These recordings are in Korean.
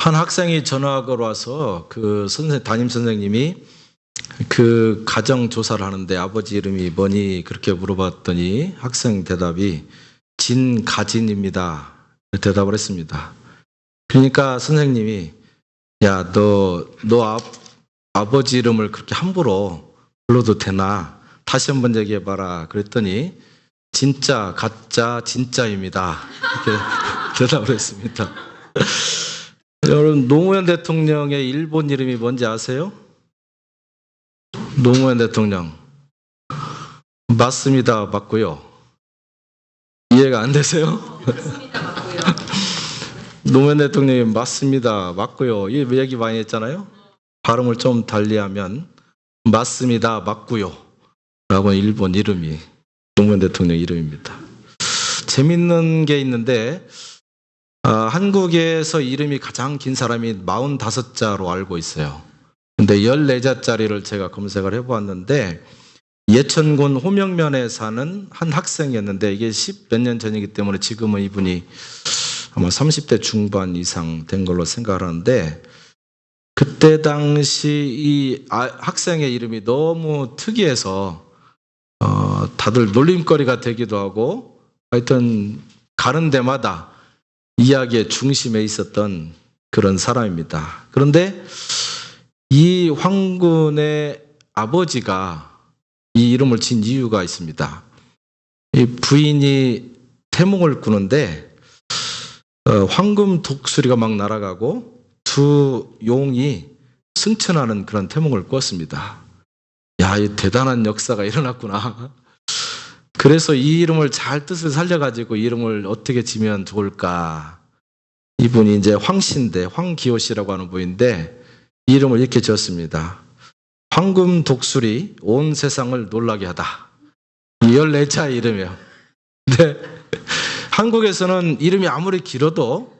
한 학생이 전학을 와서 그 담임 선생님이 그 가정 조사를 하는데 아버지 이름이 뭐니 그렇게 물어봤더니 학생 대답이 진가진입니다. 대답을 했습니다. 그러니까 선생님이 야, 너 아버지 이름을 그렇게 함부로 불러도 되나? 다시 한번 얘기해봐라. 그랬더니 진짜, 가짜, 진짜입니다. 이렇게 대답을 했습니다. 여러분, 노무현 대통령의 일본 이름이 뭔지 아세요? 노무현 대통령. 맞습니다. 맞고요. 이해가 안 되세요? 맞습니다. 맞고요. 노무현 대통령이 맞습니다. 맞고요. 이 얘기 많이 했잖아요. 발음을 좀 달리하면 맞습니다. 맞고요. 라고 일본 이름이 노무현 대통령 이름입니다. 재밌는 게 있는데 한국에서 이름이 가장 긴 사람이 45자로 알고 있어요. 근데 14자짜리를 제가 검색을 해보았는데 예천군 호명면에 사는 한 학생이었는데 이게 10몇 년 전이기 때문에 지금은 이분이 아마 30대 중반 이상 된 걸로 생각하는데 그때 당시 이 학생의 이름이 너무 특이해서 다들 놀림거리가 되기도 하고 하여튼 가는 데마다 이야기의 중심에 있었던 그런 사람입니다. 그런데 이 황군의 아버지가 이 이름을 진 이유가 있습니다. 이 부인이 태몽을 꾸는데 황금 독수리가 막 날아가고 두 용이 승천하는 그런 태몽을 꾸었습니다. 야, 이 대단한 역사가 일어났구나. 그래서 이 이름을 잘 뜻을 살려가지고 이름을 어떻게 지면 좋을까. 이분이 이제 황씨인데 황기호 씨라고 하는 분인데 이 이름을 이렇게 지었습니다. 황금 독수리 온 세상을 놀라게 하다. 14자 이름이에요. 근데 한국에서는 이름이 아무리 길어도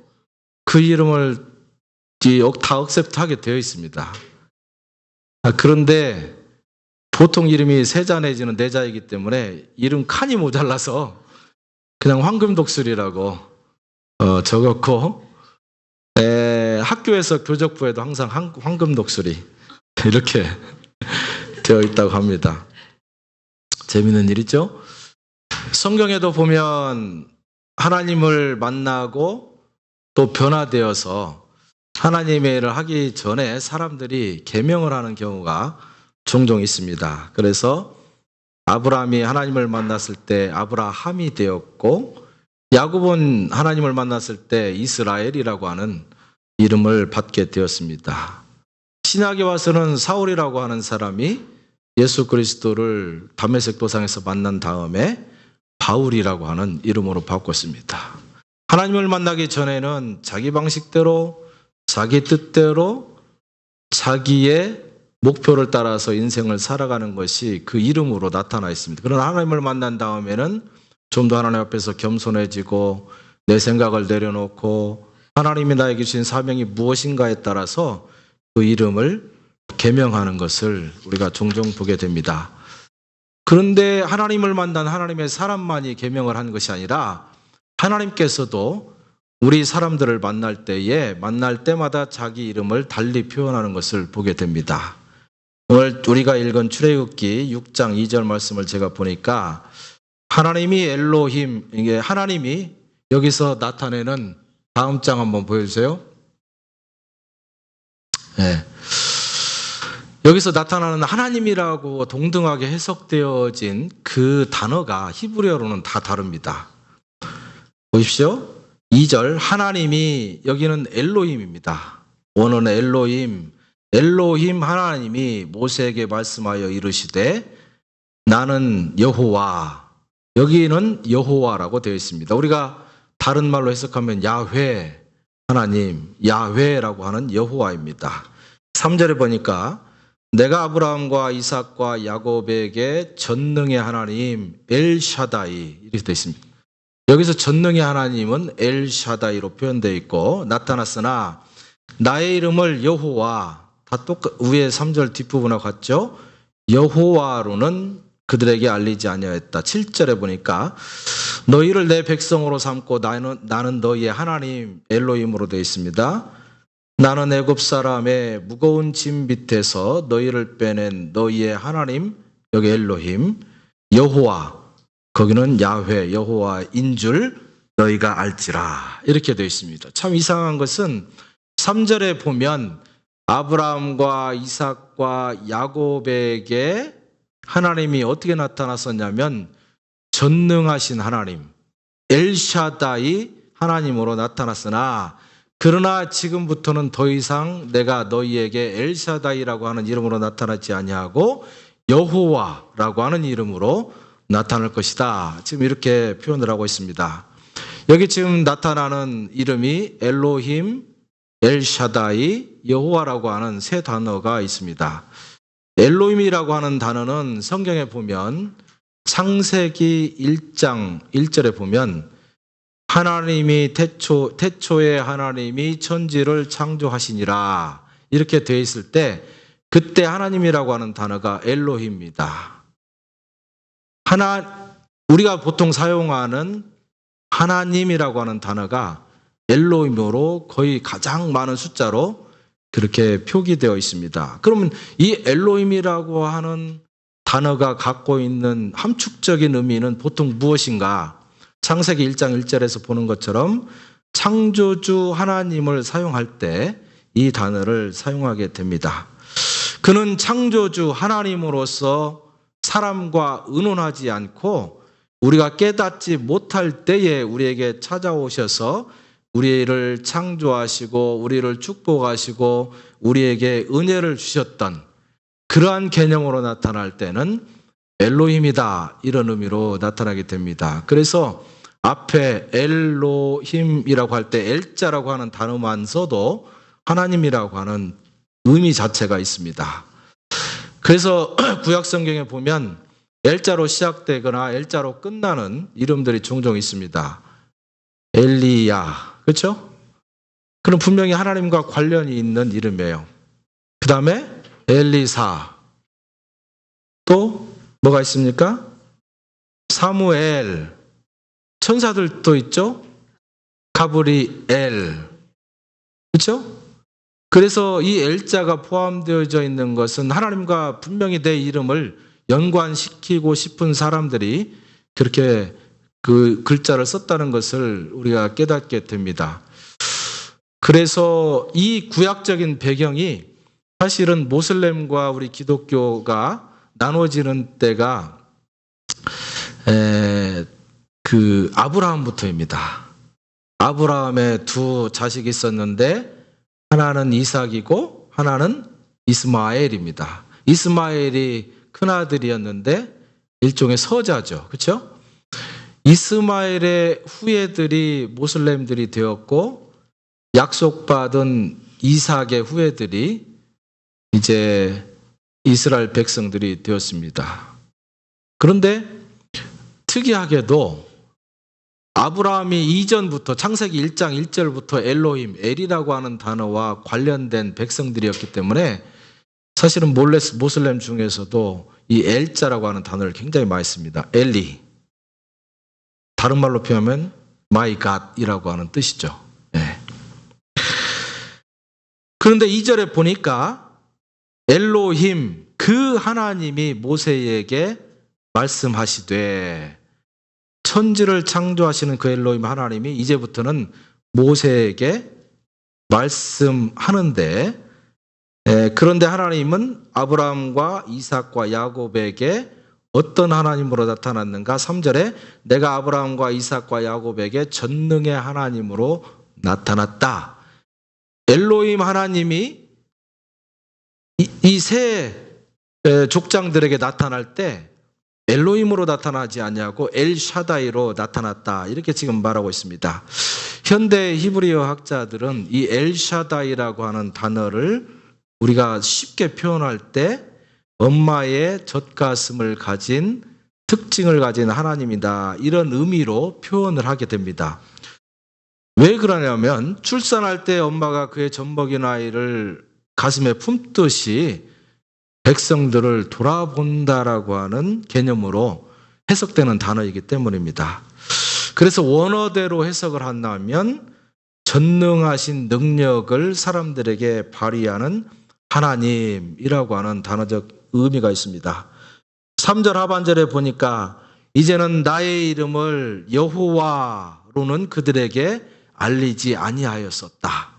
그 이름을 다 억셉트하게 되어 있습니다. 그런데 보통 이름이 3자 내지는 4자이기 때문에 이름 칸이 모자라서 그냥 황금 독수리라고 적었고 학교에서 교적부에도 항상 황금 독수리 이렇게 되어 있다고 합니다. 재미있는 일이죠. 성경에도 보면 하나님을 만나고 또 변화되어서 하나님의 일을 하기 전에 사람들이 계명을 하는 경우가 종종 있습니다. 그래서 아브라함이 하나님을 만났을 때 아브라함이 되었고 야곱은 하나님을 만났을 때 이스라엘이라고 하는 이름을 받게 되었습니다. 신약에 와서는 사울이라고 하는 사람이 예수 그리스도를 다메섹 도상에서 만난 다음에 바울이라고 하는 이름으로 바꿨습니다. 하나님을 만나기 전에는 자기 방식대로 자기 뜻대로 자기의 목표를 따라서 인생을 살아가는 것이 그 이름으로 나타나 있습니다. 그러나 하나님을 만난 다음에는 좀 더 하나님 앞에서 겸손해지고 내 생각을 내려놓고 하나님이 나에게 주신 사명이 무엇인가에 따라서 그 이름을 계명하는 것을 우리가 종종 보게 됩니다. 그런데 하나님을 만난 하나님의 사람만이 계명을 한 것이 아니라 하나님께서도 우리 사람들을 만날 때마다 자기 이름을 달리 표현하는 것을 보게 됩니다. 오늘 우리가 읽은 출애굽기 6장 2절 말씀을 제가 보니까 하나님이 엘로힘, 이게 하나님이 여기서 나타내는 다음 장 한번 보여주세요. 네. 여기서 나타나는 하나님이라고 동등하게 해석되어진 그 단어가 히브리어로는 다 다릅니다. 보십시오. 2절 하나님이 여기는 엘로힘입니다. 원어는 엘로힘 하나님이 모세에게 말씀하여 이르시되 나는 여호와. 여기는 여호와라고 되어 있습니다. 우리가 다른 말로 해석하면 야훼 하나님, 야훼라고 하는 여호와입니다. 3절에 보니까 내가 아브라함과 이삭과 야곱에게 전능의 하나님 엘샤다이 이렇게 되어 있습니다. 여기서 전능의 하나님은 엘샤다이로 표현되어 있고 나타났으나 나의 이름을 여호와 다 위에 3절 뒷부분하고 같죠? 여호와로는 그들에게 알리지 아니하였다. 7절에 보니까 너희를 내 백성으로 삼고 나는 너희의 하나님 엘로힘으로 되어 있습니다. 나는 애굽 사람의 무거운 짐 밑에서 너희를 빼낸 너희의 하나님, 여기 엘로힘, 여호와, 거기는 야훼, 여호와인 줄 너희가 알지라. 이렇게 되어 있습니다. 참 이상한 것은 3절에 보면 아브라함과 이삭과 야곱에게 하나님이 어떻게 나타났었냐면 전능하신 하나님, 엘샤다이 하나님으로 나타났으나 그러나 지금부터는 더 이상 내가 너희에게 엘샤다이라고 하는 이름으로 나타나지 아니하고 여호와라고 하는 이름으로 나타날 것이다. 지금 이렇게 표현을 하고 있습니다. 여기 지금 나타나는 이름이 엘로힘, 엘샤다이, 여호와라고 하는 세 단어가 있습니다. 엘로힘이라고 하는 단어는 성경에 보면 창세기 1장 1절에 보면 하나님이 태초에 하나님이 천지를 창조하시니라 이렇게 되어 있을 때 그때 하나님이라고 하는 단어가 엘로힘입니다. 우리가 보통 사용하는 하나님이라고 하는 단어가 엘로힘으로 거의 가장 많은 숫자로 그렇게 표기되어 있습니다. 그러면 이 엘로힘이라고 하는 단어가 갖고 있는 함축적인 의미는 보통 무엇인가? 창세기 1장 1절에서 보는 것처럼 창조주 하나님을 사용할 때 이 단어를 사용하게 됩니다. 그는 창조주 하나님으로서 사람과 의논하지 않고 우리가 깨닫지 못할 때에 우리에게 찾아오셔서 우리를 창조하시고 우리를 축복하시고 우리에게 은혜를 주셨던 그러한 개념으로 나타날 때는 엘로힘이다 이런 의미로 나타나게 됩니다. 그래서 앞에 엘로힘이라고 할 때 엘자라고 하는 단어만 써도 하나님이라고 하는 의미 자체가 있습니다. 그래서 구약 성경에 보면 엘자로 시작되거나 엘자로 끝나는 이름들이 종종 있습니다. 엘리야, 그렇죠? 그럼 분명히 하나님과 관련이 있는 이름이에요. 그 다음에 엘리사, 또 뭐가 있습니까? 사무엘, 천사들도 있죠? 가브리엘, 그렇죠? 그래서 이 엘자가 포함되어져 있는 것은 하나님과 분명히 내 이름을 연관시키고 싶은 사람들이 그렇게 그 글자를 썼다는 것을 우리가 깨닫게 됩니다. 그래서 이 구약적인 배경이 사실은 모슬렘과 우리 기독교가 나눠지는 때가 그 아브라함부터입니다. 아브라함의 두 자식이 있었는데 하나는 이삭이고 하나는 이스마엘입니다. 이스마엘이 큰아들이었는데 일종의 서자죠. 그렇죠? 이스마엘의 후예들이 모슬렘들이 되었고 약속받은 이삭의 후예들이 이제 이스라엘 백성들이 되었습니다. 그런데 특이하게도 아브라함이 이전부터 창세기 1장 1절부터 엘로힘, 엘이라고 하는 단어와 관련된 백성들이었기 때문에 사실은 모슬렘 중에서도 이 엘자라고 하는 단어를 굉장히 많이 씁니다. 엘리. 다른 말로 표현하면 My God이라고 하는 뜻이죠. 네. 그런데 2절에 보니까 엘로힘, 그 하나님이 모세에게 말씀하시되 천지를 창조하시는 그 엘로힘 하나님이 이제부터는 모세에게 말씀하는데 그런데 하나님은 아브라함과 이삭과 야곱에게 어떤 하나님으로 나타났는가? 3절에 내가 아브라함과 이삭과 야곱에게 전능의 하나님으로 나타났다. 엘로힘 하나님이 이 세 족장들에게 나타날 때 엘로힘으로 나타나지 않냐고 엘샤다이로 나타났다. 이렇게 지금 말하고 있습니다. 현대 히브리어 학자들은 이 엘샤다이라고 하는 단어를 우리가 쉽게 표현할 때 엄마의 젖가슴을 가진 특징을 가진 하나님이다. 이런 의미로 표현을 하게 됩니다. 왜 그러냐면 출산할 때 엄마가 그의 젖먹인 아이를 가슴에 품듯이 백성들을 돌아본다라고 하는 개념으로 해석되는 단어이기 때문입니다. 그래서 원어대로 해석을 한다면 전능하신 능력을 사람들에게 발휘하는 하나님이라고 하는 단어적 의미가 있습니다. 3절 하반절에 보니까 이제는 나의 이름을 여호와로는 그들에게 알리지 아니하였었다.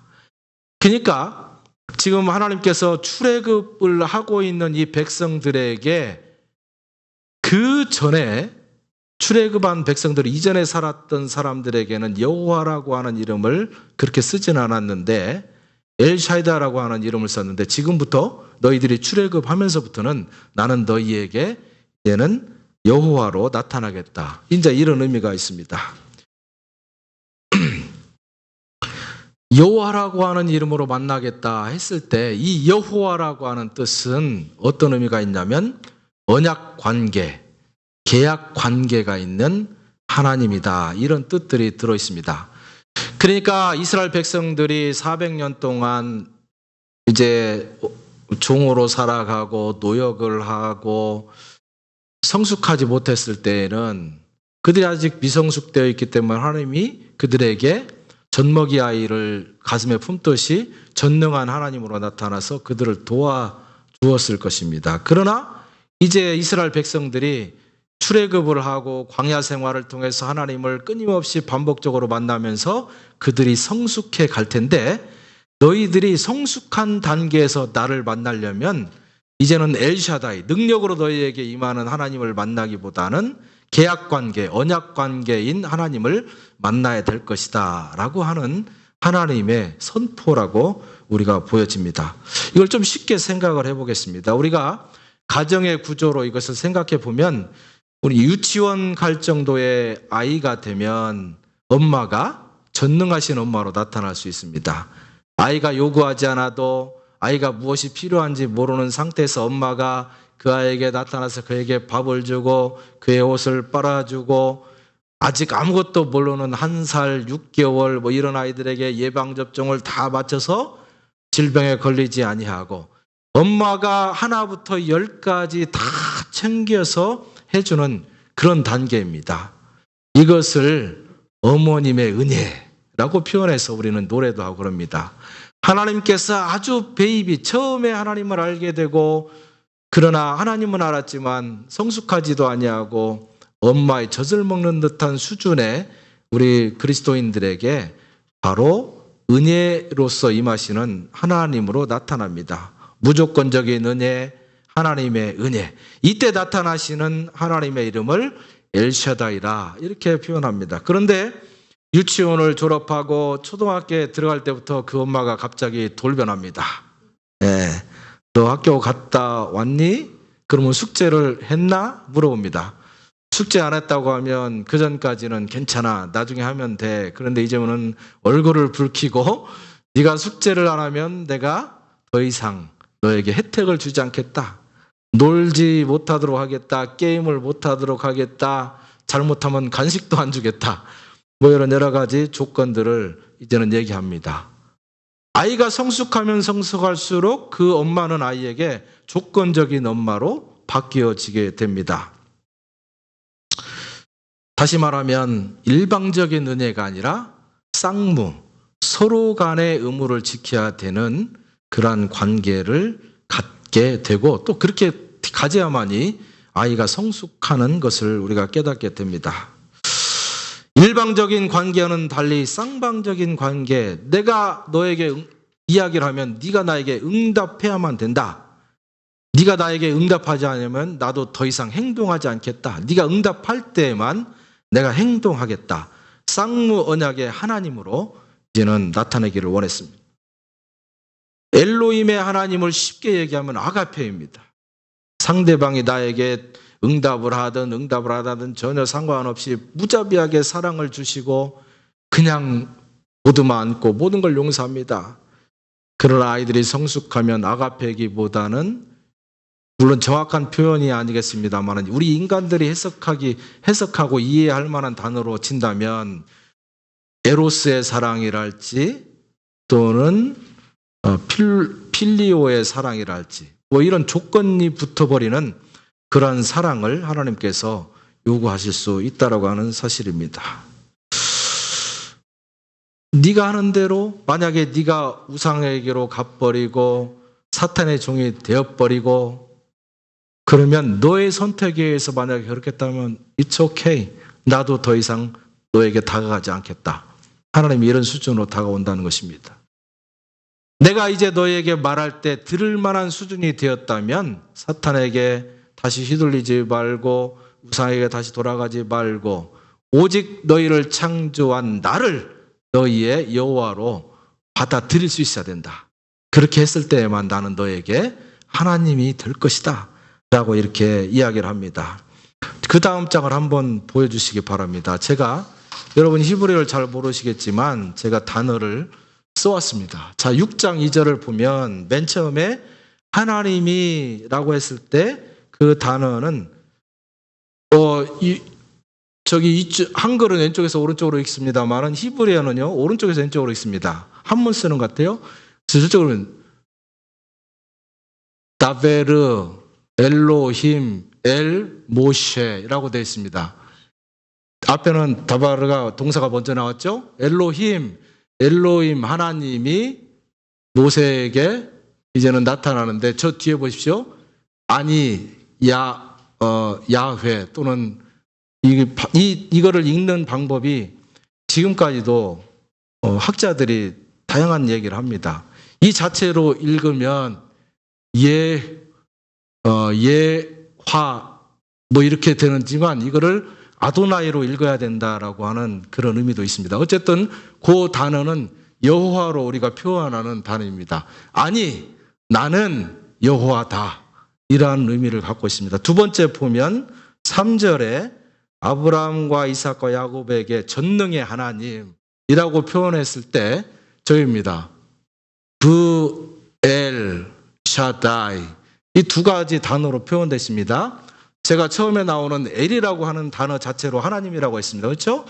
그러니까 지금 하나님께서 출애굽을 하고 있는 이 백성들에게 그 전에 출애굽한 백성들 이전에 살았던 사람들에게는 여호와라고 하는 이름을 그렇게 쓰진 않았는데 엘샤이다라고 하는 이름을 썼는데 지금부터 너희들이 출애굽하면서부터는 나는 너희에게 이제는 여호와로 나타나겠다. 이제 이런 의미가 있습니다. 여호와라고 하는 이름으로 만나겠다 했을 때 이 여호와라고 하는 뜻은 어떤 의미가 있냐면 언약 관계, 계약 관계가 있는 하나님이다. 이런 뜻들이 들어 있습니다. 그러니까 이스라엘 백성들이 400년 동안 이제 종으로 살아가고 노역을 하고 성숙하지 못했을 때에는 그들이 아직 미성숙되어 있기 때문에 하나님이 그들에게 젖먹이 아이를 가슴에 품듯이 전능한 하나님으로 나타나서 그들을 도와주었을 것입니다. 그러나 이제 이스라엘 백성들이 출애굽을 하고 광야 생활을 통해서 하나님을 끊임없이 반복적으로 만나면서 그들이 성숙해 갈 텐데 너희들이 성숙한 단계에서 나를 만나려면 이제는 엘샤다이, 능력으로 너희에게 임하는 하나님을 만나기보다는 계약관계, 언약관계인 하나님을 만나야 될 것이다 라고 하는 하나님의 선포라고 우리가 보여집니다. 이걸 좀 쉽게 생각을 해보겠습니다. 우리가 가정의 구조로 이것을 생각해 보면 우리 유치원 갈 정도의 아이가 되면 엄마가 전능하신 엄마로 나타날 수 있습니다. 아이가 요구하지 않아도 아이가 무엇이 필요한지 모르는 상태에서 엄마가 그 아이에게 나타나서 그에게 밥을 주고 그의 옷을 빨아주고 아직 아무것도 모르는 1살 6개월 뭐 이런 아이들에게 예방접종을 다 맞춰서 질병에 걸리지 아니하고 엄마가 하나부터 10까지 다 챙겨서 해주는 그런 단계입니다. 이것을 어머님의 은혜라고 표현해서 우리는 노래도 하고 그럽니다. 하나님께서 아주 베이비 처음에 하나님을 알게 되고 그러나 하나님은 알았지만 성숙하지도 아니하고 엄마의 젖을 먹는 듯한 수준의 우리 그리스도인들에게 바로 은혜로서 임하시는 하나님으로 나타납니다. 무조건적인 은혜, 하나님의 은혜. 이때 나타나시는 하나님의 이름을 엘샤다이라 이렇게 표현합니다. 그런데 유치원을 졸업하고 초등학교에 들어갈 때부터 그 엄마가 갑자기 돌변합니다. 네. 너 학교 갔다 왔니? 그러면 숙제를 했나? 물어봅니다. 숙제 안 했다고 하면 그 전까지는 괜찮아. 나중에 하면 돼. 그런데 이제는 얼굴을 붉히고 네가 숙제를 안 하면 내가 더 이상 너에게 혜택을 주지 않겠다. 놀지 못하도록 하겠다. 게임을 못하도록 하겠다. 잘못하면 간식도 안 주겠다. 뭐 이런 여러 가지 조건들을 이제는 얘기합니다. 아이가 성숙하면 성숙할수록 그 엄마는 아이에게 조건적인 엄마로 바뀌어지게 됩니다. 다시 말하면 일방적인 은혜가 아니라 쌍무, 서로 간의 의무를 지켜야 되는 그러한 관계를 갖게 되고 또 그렇게 가져야만이 아이가 성숙하는 것을 우리가 깨닫게 됩니다. 일방적인 관계와는 달리 쌍방적인 관계, 내가 너에게 이야기를 하면 네가 나에게 응답해야만 된다. 네가 나에게 응답하지 않으면 나도 더 이상 행동하지 않겠다. 네가 응답할 때에만 내가 행동하겠다. 쌍무 언약의 하나님으로 이제는 나타내기를 원했습니다. 엘로힘의 하나님을 쉽게 얘기하면 아가페입니다. 상대방이 나에게 응답을 하든 응답을 안 하든 전혀 상관없이 무자비하게 사랑을 주시고 그냥 보드만 안고 모든 걸 용서합니다. 그러나 아이들이 성숙하면 아가페기보다는 물론 정확한 표현이 아니겠습니다만 우리 인간들이 해석하고 이해할 만한 단어로 친다면 에로스의 사랑이랄지 또는 필리오의 사랑이랄지 뭐 이런 조건이 붙어버리는 그러한 사랑을 하나님께서 요구하실 수 있다라고 하는 사실입니다. 네가 하는 대로 만약에 네가 우상에게로 가버리고 사탄의 종이 되어버리고 그러면 너의 선택에 의해서 만약에 그렇겠다면 It's okay. 나도 더 이상 너에게 다가가지 않겠다. 하나님이 이런 수준으로 다가온다는 것입니다. 내가 이제 너에게 말할 때 들을 만한 수준이 되었다면 사탄에게 다시 휘둘리지 말고 우상에게 다시 돌아가지 말고 오직 너희를 창조한 나를 너희의 여호와로 받아들일 수 있어야 된다. 그렇게 했을 때에만 나는 너에게 하나님이 될 것이다 라고 이렇게 이야기를 합니다. 그 다음 장을 한번 보여주시기 바랍니다. 제가 여러분 히브리어를 잘 모르시겠지만 제가 단어를 써왔습니다. 자, 6장 2절을 보면 맨 처음에 하나님이라고 했을 때 그 단어는 한글은 왼쪽에서 오른쪽으로 읽습니다만 히브리어는요 오른쪽에서 왼쪽으로 읽습니다. 한문 쓰는 것 같아요. 저쪽으로 다베르 엘로힘 엘 모셰라고 되어 있습니다. 앞에는 다바르가 동사가 먼저 나왔죠. 엘로힘 하나님이 모세에게 이제는 나타나는데 저 뒤에 보십시오. 아니 야훼 또는 이거를 읽는 방법이 지금까지도 학자들이 다양한 얘기를 합니다. 이 자체로 읽으면 예화 뭐 이렇게 되는지만 이거를 아도나이로 읽어야 된다라고 하는 그런 의미도 있습니다. 어쨌든 그 단어는 여호와로 우리가 표현하는 단어입니다. 아니 나는 여호와다 이러한 의미를 갖고 있습니다. 두 번째 보면 3절에 아브라함과 이삭과 야곱에게 전능의 하나님이라고 표현했을 때 저입니다. 엘 샤다이 이 두 가지 단어로 표현됐습니다. 제가 처음에 나오는 엘이라고 하는 단어 자체로 하나님이라고 했습니다. 그렇죠?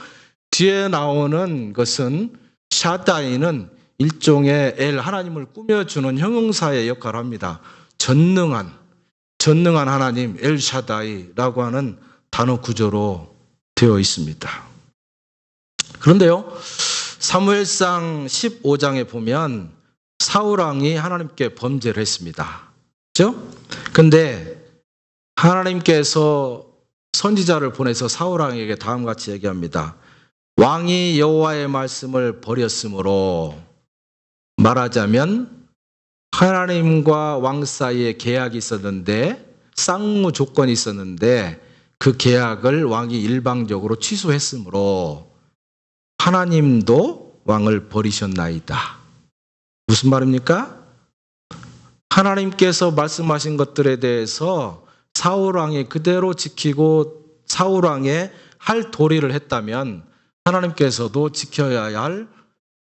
뒤에 나오는 것은 샤다이는 일종의 엘 하나님을 꾸며주는 형용사의 역할을 합니다. 전능한 하나님 엘 샤다이라고 하는 단어 구조로 되어 있습니다. 그런데요, 사무엘상 15장에 보면 사울왕이 하나님께 범죄를 했습니다. 그렇죠? 근데 하나님께서 선지자를 보내서 사울왕에게 다음과 같이 얘기합니다. 왕이 여호와의 말씀을 버렸으므로 말하자면 하나님과 왕 사이에 계약이 있었는데 쌍무 조건이 있었는데 그 계약을 왕이 일방적으로 취소했으므로 하나님도 왕을 버리셨나이다. 무슨 말입니까? 하나님께서 말씀하신 것들에 대해서 사울왕이 그대로 지키고 사울왕의 할 도리를 했다면 하나님께서도 지켜야 할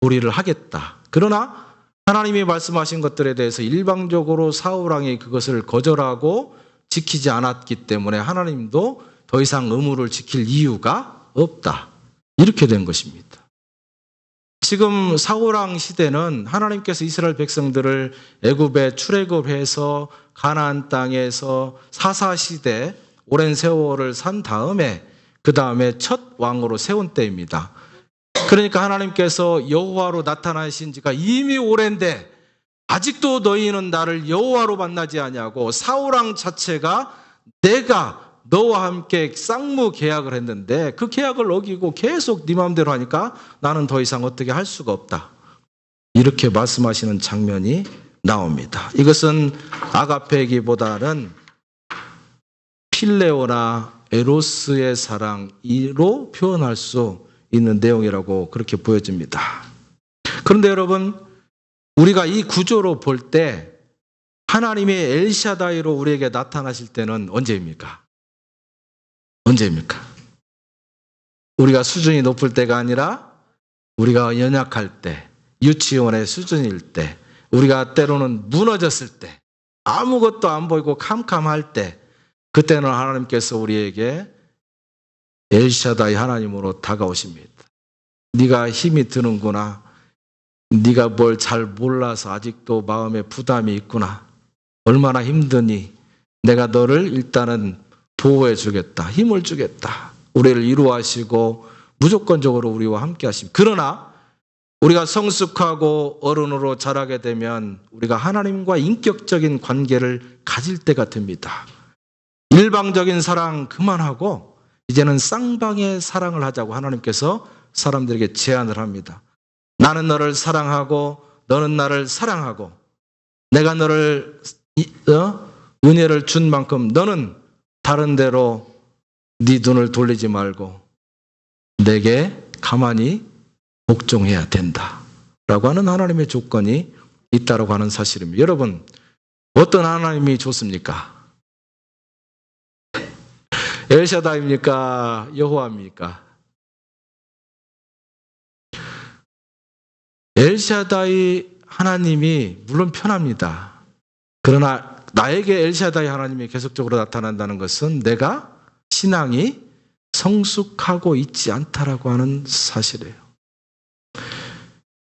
도리를 하겠다. 그러나 하나님이 말씀하신 것들에 대해서 일방적으로 사울왕이 그것을 거절하고 지키지 않았기 때문에 하나님도 더 이상 의무를 지킬 이유가 없다. 이렇게 된 것입니다. 지금 사울왕 시대는 하나님께서 이스라엘 백성들을 애굽에 출애굽해서 가나안 땅에서 사사시대 오랜 세월을 산 다음에 그 다음에 첫 왕으로 세운 때입니다. 그러니까 하나님께서 여호와로 나타나신 지가 이미 오랜데 아직도 너희는 나를 여호와로 만나지 아니하고 사울왕 자체가 내가 너와 함께 쌍무 계약을 했는데 그 계약을 어기고 계속 네 마음대로 하니까 나는 더 이상 어떻게 할 수가 없다. 이렇게 말씀하시는 장면이 나옵니다. 이것은 아가페기보다는 필레오나 에로스의 사랑으로 표현할 수 있는 내용이라고 그렇게 보여집니다. 그런데 여러분, 우리가 이 구조로 볼 때 하나님이 엘샤다이로 우리에게 나타나실 때는 언제입니까? 우리가 수준이 높을 때가 아니라 우리가 연약할 때, 유치원의 수준일 때, 우리가 때로는 무너졌을 때, 아무것도 안 보이고 캄캄할 때, 그때는 하나님께서 우리에게 엘샤다이 하나님으로 다가오십니다. 네가 힘이 드는구나. 네가 뭘 잘 몰라서 아직도 마음에 부담이 있구나. 얼마나 힘드니? 내가 너를 일단은 보호해 주겠다. 힘을 주겠다. 우리를 위로하시고 무조건적으로 우리와 함께 하십니다. 그러나 우리가 성숙하고 어른으로 자라게 되면 우리가 하나님과 인격적인 관계를 가질 때가 됩니다. 일방적인 사랑 그만하고 이제는 쌍방의 사랑을 하자고 하나님께서 사람들에게 제안을 합니다. 나는 너를 사랑하고 너는 나를 사랑하고 내가 너를 은혜를 준 만큼 너는 다른 데로 네 눈을 돌리지 말고 내게 가만히 복종해야 된다 라고 하는 하나님의 조건이 있다고 하는 사실입니다. 여러분, 어떤 하나님이 좋습니까? 엘샤다입니까? 여호와입니까? 엘샤다이 하나님이 물론 편합니다. 그러나 나에게 엘샤다이 하나님이 계속적으로 나타난다는 것은 내가 신앙이 성숙하고 있지 않다라고 하는 사실이에요.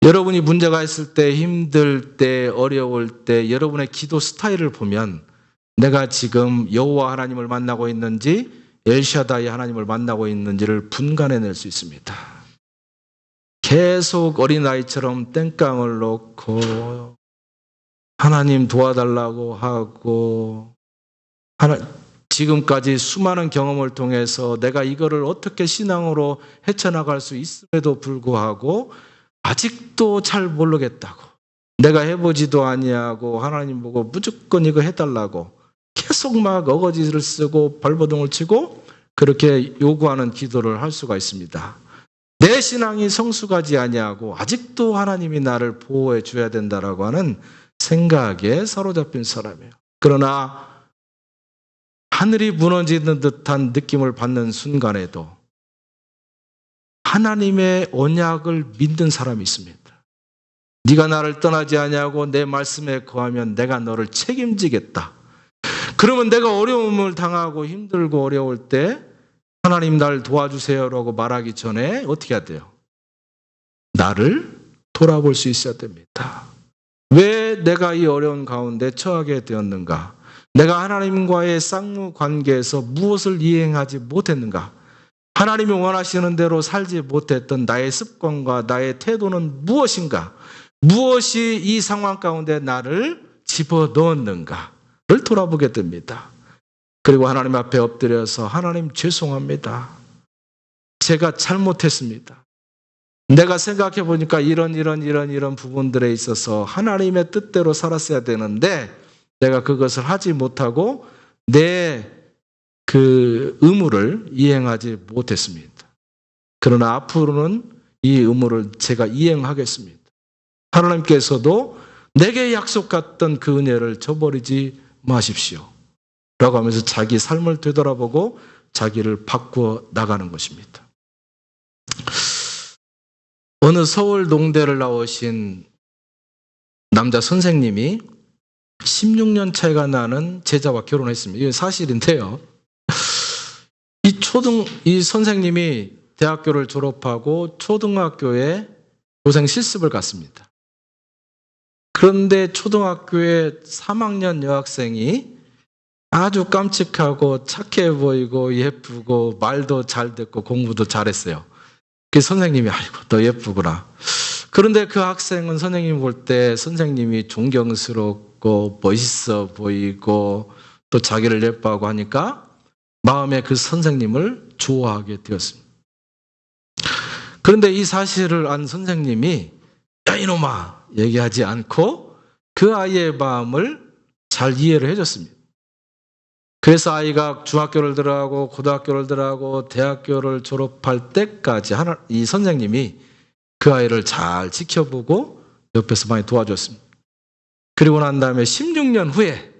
여러분이 문제가 있을 때, 힘들 때, 어려울 때 여러분의 기도 스타일을 보면 내가 지금 여호와 하나님을 만나고 있는지 엘샤다이 하나님을 만나고 있는지를 분간해낼 수 있습니다. 계속 어린아이처럼 땡깡을 놓고 하나님 도와달라고 하고 지금까지 수많은 경험을 통해서 내가 이거를 어떻게 신앙으로 헤쳐나갈 수 있음에도 불구하고 아직도 잘 모르겠다고 내가 해보지도 아니하고 하나님 보고 무조건 이거 해달라고 계속 막 어거지를 쓰고 발버둥을 치고 그렇게 요구하는 기도를 할 수가 있습니다. 내 신앙이 성숙하지 아니하고 아직도 하나님이 나를 보호해 줘야 된다라고 하는 생각에 사로잡힌 사람이에요. 그러나 하늘이 무너지는 듯한 느낌을 받는 순간에도 하나님의 언약을 믿는 사람이 있습니다. 네가 나를 떠나지 아니하고 내 말씀에 거하면 내가 너를 책임지겠다. 그러면 내가 어려움을 당하고 힘들고 어려울 때 하나님 날 도와주세요라고 말하기 전에 어떻게 해야 돼요? 나를 돌아볼 수 있어야 됩니다. 왜 내가 이 어려운 가운데 처하게 되었는가? 내가 하나님과의 쌍무 관계에서 무엇을 이행하지 못했는가? 하나님이 원하시는 대로 살지 못했던 나의 습관과 나의 태도는 무엇인가? 무엇이 이 상황 가운데 나를 집어넣었는가를 돌아보게 됩니다. 그리고 하나님 앞에 엎드려서 하나님 죄송합니다. 제가 잘못했습니다. 내가 생각해 보니까 이런 부분들에 있어서 하나님의 뜻대로 살았어야 되는데 내가 그것을 하지 못하고 내 그 의무를 이행하지 못했습니다. 그러나 앞으로는 이 의무를 제가 이행하겠습니다. 하나님께서도 내게 약속했던 그 은혜를 저버리지 마십시오. 라고 하면서 자기 삶을 되돌아보고 자기를 바꾸어 나가는 것입니다. 어느 서울 농대를 나오신 남자 선생님이 16년 차이가 나는 제자와 결혼했습니다. 이게 사실인데요. 이 선생님이 대학교를 졸업하고 초등학교에 교생 실습을 갔습니다. 그런데 초등학교에 3학년 여학생이 아주 깜찍하고 착해 보이고 예쁘고 말도 잘 듣고 공부도 잘했어요. 그 선생님이 아이고 너 예쁘구나. 그런데 그 학생은 선생님 볼 때 선생님이 존경스럽고 멋있어 보이고 또 자기를 예뻐하고 하니까 마음에 그 선생님을 좋아하게 되었습니다. 그런데 이 사실을 안 선생님이 야 이놈아 얘기하지 않고 그 아이의 마음을 잘 이해를 해줬습니다. 그래서 아이가 중학교를 들어가고 고등학교를 들어가고 대학교를 졸업할 때까지 이 선생님이 그 아이를 잘 지켜보고 옆에서 많이 도와줬습니다. 그리고 난 다음에 16년 후에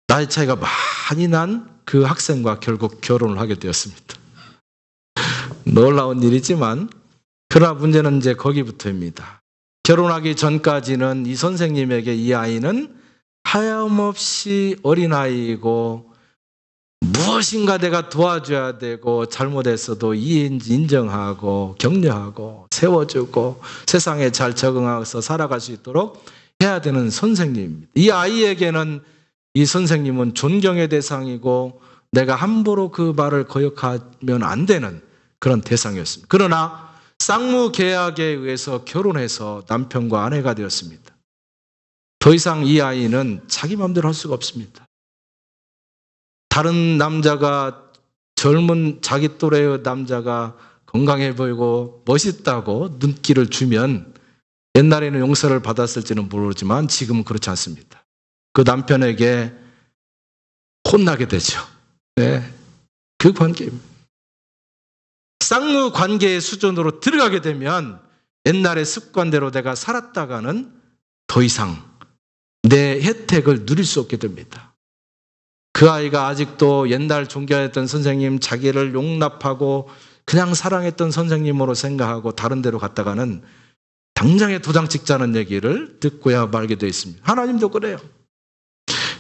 나이 차이가 많이 난 그 학생과 결국 결혼을 하게 되었습니다. 놀라운 일이지만 그러나 문제는 이제 거기부터입니다. 결혼하기 전까지는 이 선생님에게 이 아이는 하염없이 어린아이이고 무엇인가 내가 도와줘야 되고 잘못했어도 인정하고 격려하고 세워주고 세상에 잘 적응해서 살아갈 수 있도록 해야 되는 선생님입니다. 이 아이에게는 이 선생님은 존경의 대상이고 내가 함부로 그 말을 거역하면 안 되는 그런 대상이었습니다. 그러나 쌍무 계약에 의해서 결혼해서 남편과 아내가 되었습니다. 더 이상 이 아이는 자기 마음대로 할 수가 없습니다. 다른 남자가, 젊은 자기 또래의 남자가 건강해 보이고 멋있다고 눈길을 주면 옛날에는 용서를 받았을지는 모르지만 지금은 그렇지 않습니다. 그 남편에게 혼나게 되죠. 네, 그 관계입니다. 쌍무 관계의 수준으로 들어가게 되면 옛날의 습관대로 내가 살았다가는 더 이상 내 혜택을 누릴 수 없게 됩니다. 그 아이가 아직도 옛날 존경했던 선생님, 자기를 용납하고 그냥 사랑했던 선생님으로 생각하고 다른 데로 갔다가는 당장에 도장 찍자는 얘기를 듣고야 말게 되어 있습니다. 하나님도 그래요.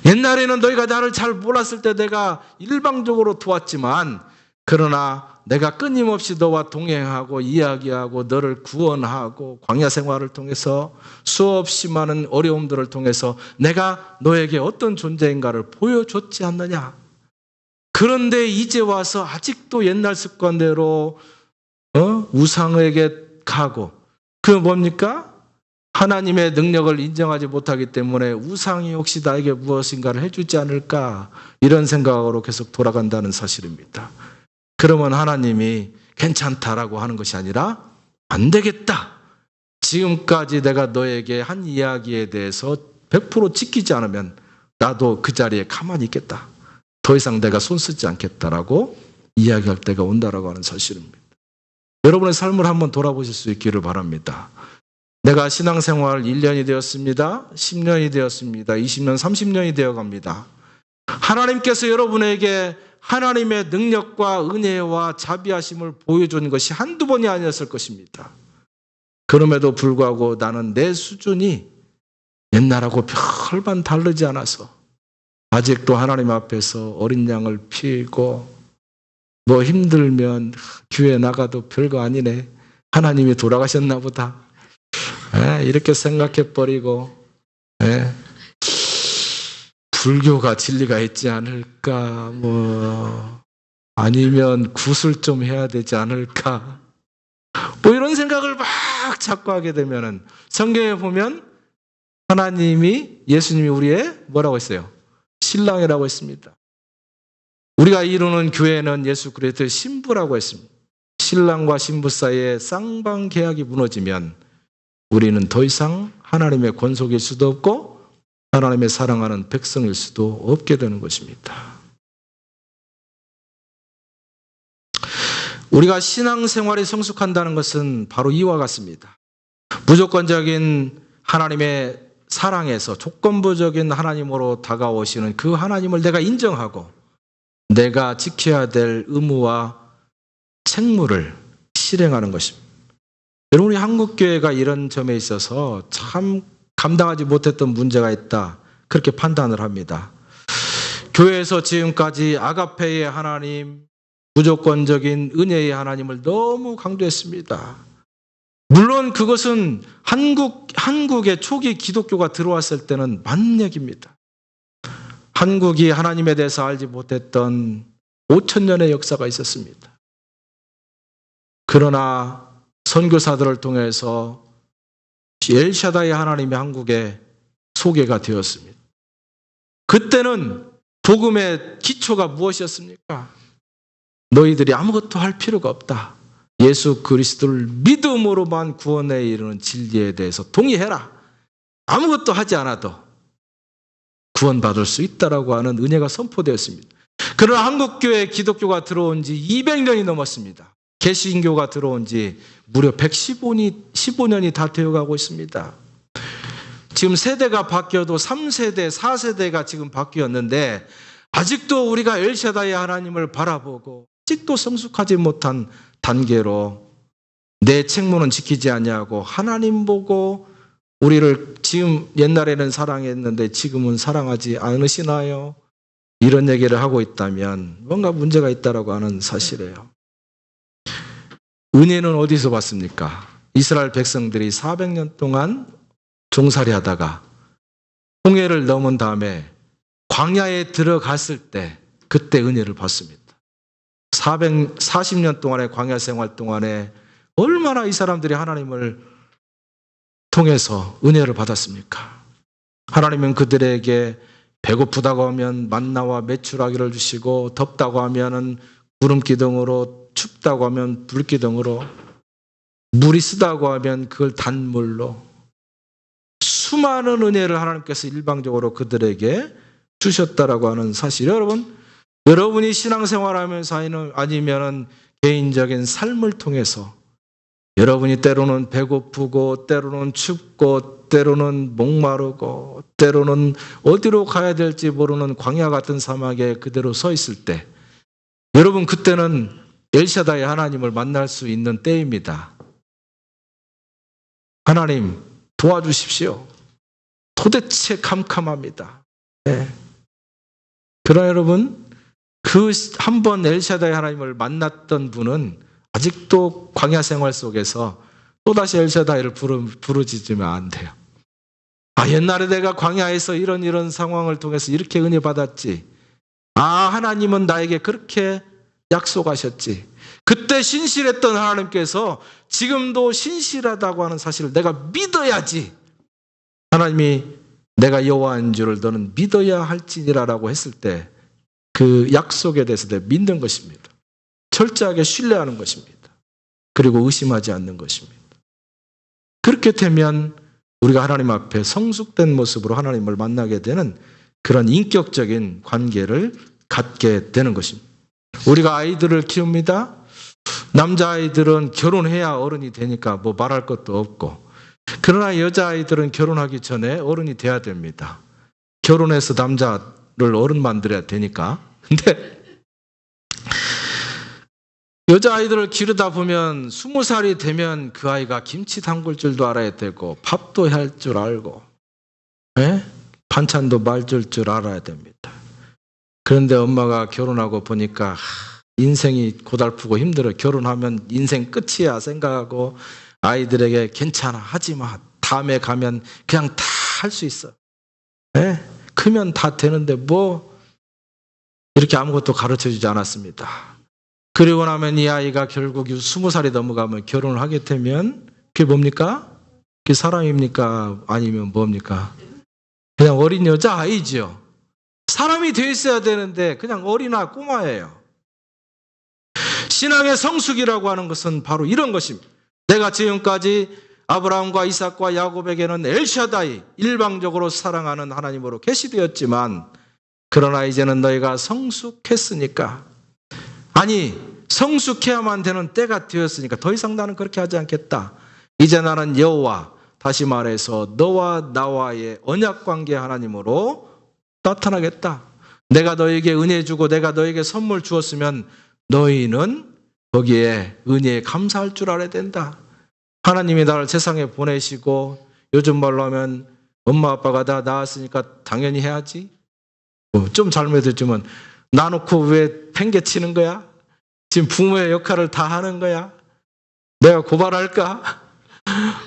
옛날에는 너희가 나를 잘 몰랐을 때 내가 일방적으로 도왔지만, 그러나 내가 끊임없이 너와 동행하고 이야기하고 너를 구원하고 광야 생활을 통해서 수없이 많은 어려움들을 통해서 내가 너에게 어떤 존재인가를 보여줬지 않느냐. 그런데 이제 와서 아직도 옛날 습관대로 우상에게 가고, 그 뭡니까? 하나님의 능력을 인정하지 못하기 때문에 우상이 혹시 나에게 무엇인가를 해주지 않을까, 이런 생각으로 계속 돌아간다는 사실입니다. 그러면 하나님이 괜찮다라고 하는 것이 아니라 안 되겠다. 지금까지 내가 너에게 한 이야기에 대해서 100% 지키지 않으면 나도 그 자리에 가만히 있겠다. 더 이상 내가 손쓰지 않겠다라고 이야기할 때가 온다라고 하는 사실입니다. 여러분의 삶을 한번 돌아보실 수 있기를 바랍니다. 내가 신앙생활 1년이 되었습니다. 10년이 되었습니다. 20년, 30년이 되어갑니다. 하나님께서 여러분에게 하나님의 능력과 은혜와 자비하심을 보여준 것이 한두 번이 아니었을 것입니다. 그럼에도 불구하고 나는 내 수준이 옛날하고 별반 다르지 않아서 아직도 하나님 앞에서 어린 양을 피고 뭐 힘들면 교회 나가도 별거 아니네. 하나님이 돌아가셨나 보다. 이렇게 생각해버리고 불교가 진리가 있지 않을까, 뭐 아니면 굿을 좀 해야 되지 않을까, 뭐 이런 생각을 막 자꾸 하게 되면은, 성경에 보면 하나님이, 예수님이 우리의 뭐라고 했어요? 신랑이라고 했습니다. 우리가 이루는 교회는 예수 그리스도의 신부라고 했습니다. 신랑과 신부 사이에 쌍방 계약이 무너지면 우리는 더 이상 하나님의 권속일 수도 없고 하나님의 사랑하는 백성일 수도 없게 되는 것입니다. 우리가 신앙생활이 성숙한다는 것은 바로 이와 같습니다. 무조건적인 하나님의 사랑에서 조건부적인 하나님으로 다가오시는 그 하나님을 내가 인정하고 내가 지켜야 될 의무와 책무를 실행하는 것입니다. 여러분, 우리 한국교회가 이런 점에 있어서 참 감당하지 못했던 문제가 있다, 그렇게 판단을 합니다. 교회에서 지금까지 아가페의 하나님, 무조건적인 은혜의 하나님을 너무 강조했습니다. 물론 그것은 한국의 초기 기독교가 들어왔을 때는 맞는 얘기입니다. 한국이 하나님에 대해서 알지 못했던 5,000년의 역사가 있었습니다. 그러나 선교사들을 통해서 엘샤다의 하나님이 한국에 소개가 되었습니다. 그때는 복음의 기초가 무엇이었습니까? 너희들이 아무것도 할 필요가 없다. 예수 그리스도를 믿음으로만 구원에 이르는 진리에 대해서 동의해라. 아무것도 하지 않아도 구원받을 수 있다라고 하는 은혜가 선포되었습니다. 그러나 한국교회 기독교가 들어온 지 200년이 넘었습니다. 개신교가 들어온 지 무려 115년이 다 되어가고 있습니다. 지금 세대가 바뀌어도 3세대, 4세대가 지금 바뀌었는데 아직도 우리가 엘샤다의 하나님을 바라보고 아직도 성숙하지 못한 단계로 내 책무는 지키지 아니하고 하나님 보고 우리를 지금 옛날에는 사랑했는데 지금은 사랑하지 않으시나요? 이런 얘기를 하고 있다면 뭔가 문제가 있다라고 하는 사실이에요. 은혜는 어디서 받습니까? 이스라엘 백성들이 400년 동안 종살이 하다가 홍해를 넘은 다음에 광야에 들어갔을 때 그때 은혜를 받습니다. 440년 동안의 광야 생활 동안에 얼마나 이 사람들이 하나님을 통해서 은혜를 받았습니까? 하나님은 그들에게 배고프다고 하면 만나와 메추라기를 주시고, 덥다고 하면 구름 기둥으로, 춥다고 하면 불 기둥으로, 물이 쓰다고 하면 그걸 단물로, 수많은 은혜를 하나님께서 일방적으로 그들에게 주셨다라고 하는 사실. 여러분이 신앙생활하면서 아니면 개인적인 삶을 통해서 여러분이 때로는 배고프고, 때로는 춥고, 때로는 목마르고, 때로는 어디로 가야 될지 모르는 광야 같은 사막에 그대로 서 있을 때, 여러분 그때는 엘샤다의 하나님을 만날 수 있는 때입니다. 하나님 도와주십시오. 도대체 캄캄합니다. 네. 그러나 여러분, 그 한 번 엘샤다의 하나님을 만났던 분은 아직도 광야 생활 속에서 또다시 엘샤다이를 부르짖으면 안 돼요. 옛날에 내가 광야에서 이런 상황을 통해서 이렇게 은혜 받았지. 하나님은 나에게 그렇게 약속하셨지. 그때 신실했던 하나님께서 지금도 신실하다고 하는 사실을 내가 믿어야지. 하나님이 내가 여호와인 줄을 너는 믿어야 할지니라라고 했을 때 그 약속에 대해서 내가 믿는 것입니다. 철저하게 신뢰하는 것입니다. 그리고 의심하지 않는 것입니다. 그렇게 되면 우리가 하나님 앞에 성숙된 모습으로 하나님을 만나게 되는 그런 인격적인 관계를 갖게 되는 것입니다. 우리가 아이들을 키웁니다. 남자아이들은 결혼해야 어른이 되니까 뭐 말할 것도 없고, 그러나 여자아이들은 결혼하기 전에 어른이 돼야 됩니다. 결혼해서 남자를 어른 만들어야 되니까. 근데 여자아이들을 기르다 보면 20살이 되면 그 아이가 김치 담글 줄도 알아야 되고, 밥도 할 줄 알고, 반찬도 말줄 줄 알아야 됩니다. 그런데 엄마가 결혼하고 보니까 인생이 고달프고 힘들어. 결혼하면 인생 끝이야 생각하고 아이들에게 괜찮아, 하지 마. 다음에 가면 그냥 다 할 수 있어. 크면 다 되는데 뭐 이렇게 아무것도 가르쳐주지 않았습니다. 그리고 나면 이 아이가 결국 20살이 넘어가면 결혼을 하게 되면 그게 뭡니까? 그게 사람입니까? 아니면 뭡니까? 그냥 어린 여자아이죠. 사람이 돼 있어야 되는데 그냥 어린아 꼬마예요. 신앙의 성숙이라고 하는 것은 바로 이런 것입니다. 내가 지금까지 아브라함과 이삭과 야곱에게는 엘샤다이, 일방적으로 사랑하는 하나님으로 계시되었지만, 그러나 이제는 너희가 성숙했으니까, 성숙해야만 되는 때가 되었으니까 더 이상 나는 그렇게 하지 않겠다. 이제 나는 여호와, 다시 말해서 너와 나와의 언약관계 하나님으로 나타나겠다. 내가 너에게 은혜 주고 내가 너에게 선물 주었으면 너희는 거기에 은혜에 감사할 줄 알아야 된다. 하나님이 나를 세상에 보내시고, 요즘 말로 하면 엄마 아빠가 다 낳았으니까 당연히 해야지. 좀 잘못했지만 나놓고 왜 팽개치는 거야? 지금 부모의 역할을 다 하는 거야? 내가 고발할까?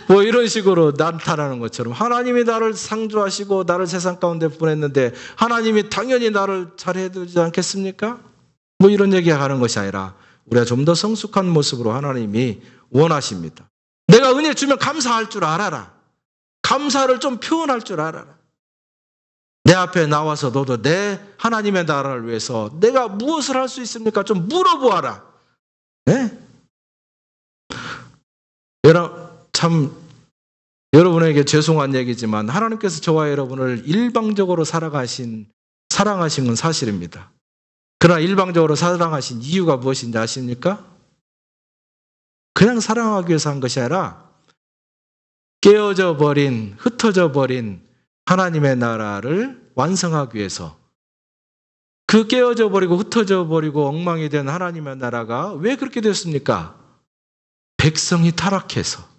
뭐 이런 식으로 나타나는 것처럼 하나님이 나를 창조하시고 나를 세상 가운데 보냈는데 하나님이 당연히 나를 잘해주지 않겠습니까? 뭐 이런 얘기하는 것이 아니라 우리가 좀 더 성숙한 모습으로 하나님이 원하십니다. 내가 은혜 주면 감사할 줄 알아라. 감사를 좀 표현할 줄 알아라. 내 앞에 나와서 너도 내 하나님의 나라를 위해서 내가 무엇을 할 수 있습니까? 좀 물어보아라. 네? 여러분에게 죄송한 얘기지만 하나님께서 저와 여러분을 일방적으로 사랑하신 건 사실입니다. 그러나 일방적으로 사랑하신 이유가 무엇인지 아십니까? 그냥 사랑하기 위해서 한 것이 아니라 깨어져 버린, 흩어져 버린 하나님의 나라를 완성하기 위해서, 그 깨어져 버리고 흩어져 버리고 엉망이 된 하나님의 나라가 왜 그렇게 됐습니까? 백성이 타락해서.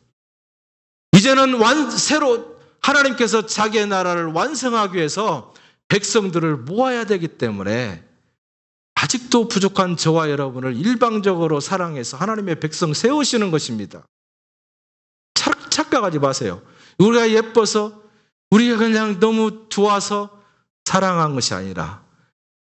이제는 새로 하나님께서 자기의 나라를 완성하기 위해서 백성들을 모아야 되기 때문에 아직도 부족한 저와 여러분을 일방적으로 사랑해서 하나님의 백성 세우시는 것입니다. 착각하지 마세요. 우리가 예뻐서, 우리가 그냥 너무 좋아서 사랑한 것이 아니라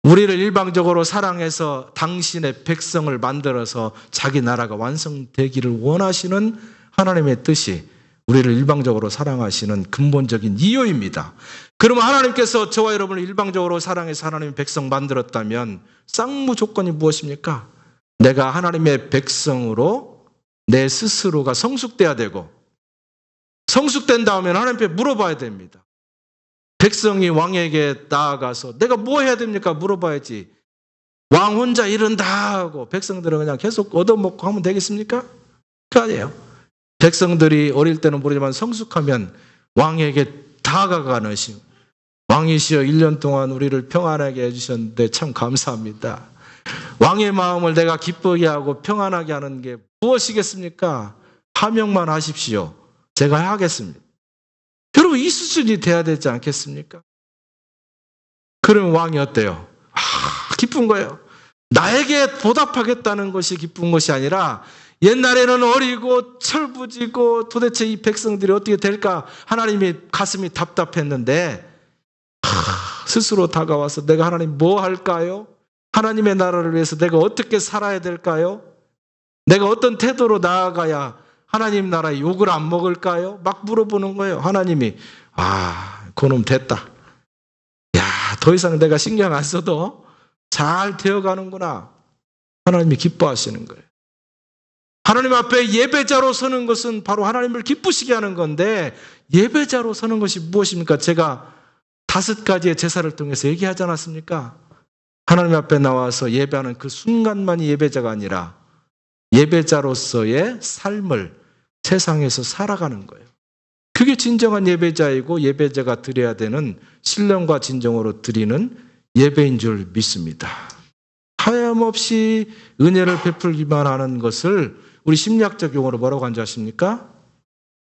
우리를 일방적으로 사랑해서 당신의 백성을 만들어서 자기 나라가 완성되기를 원하시는 하나님의 뜻이 우리를 일방적으로 사랑하시는 근본적인 이유입니다. 그러면 하나님께서 저와 여러분을 일방적으로 사랑해서 하나님의 백성 만들었다면 쌍무 조건이 무엇입니까? 내가 하나님의 백성으로 내 스스로가 성숙돼야 되고, 성숙된 다음에 하나님께 물어봐야 됩니다. 백성이 왕에게 나아가서 내가 뭐 해야 됩니까? 물어봐야지. 왕 혼자 일은 다 하고 백성들은 그냥 계속 얻어먹고 하면 되겠습니까? 그거 아니에요. 백성들이 어릴 때는 모르지만 성숙하면 왕에게 다가가는 신, 왕이시여 1년 동안 우리를 평안하게 해주셨는데 참 감사합니다. 왕의 마음을 내가 기쁘게 하고 평안하게 하는 게 무엇이겠습니까? 하명만 하십시오. 제가 하겠습니다. 여러분, 이 수준이 돼야 되지 않겠습니까? 그러면 왕이 어때요? 기쁜 거예요. 나에게 보답하겠다는 것이 기쁜 것이 아니라 옛날에는 어리고 철부지고 도대체 이 백성들이 어떻게 될까? 하나님이 가슴이 답답했는데 스스로 다가와서 내가 하나님 뭐 할까요? 하나님의 나라를 위해서 내가 어떻게 살아야 될까요? 내가 어떤 태도로 나아가야 하나님 나라에 욕을 안 먹을까요? 막 물어보는 거예요. 하나님이 그놈 됐다. 야, 더 이상 내가 신경 안 써도 잘 되어가는구나. 하나님이 기뻐하시는 거예요. 하나님 앞에 예배자로 서는 것은 바로 하나님을 기쁘시게 하는 건데, 예배자로 서는 것이 무엇입니까? 제가 5가지의 제사를 통해서 얘기하지 않았습니까? 하나님 앞에 나와서 예배하는 그 순간만이 예배자가 아니라 예배자로서의 삶을 세상에서 살아가는 거예요. 그게 진정한 예배자이고 예배자가 드려야 되는 신령과 진정으로 드리는 예배인 줄 믿습니다. 하염없이 은혜를 베풀기만 하는 것을 우리 심리학적 용어로 뭐라고 하는지 아십니까?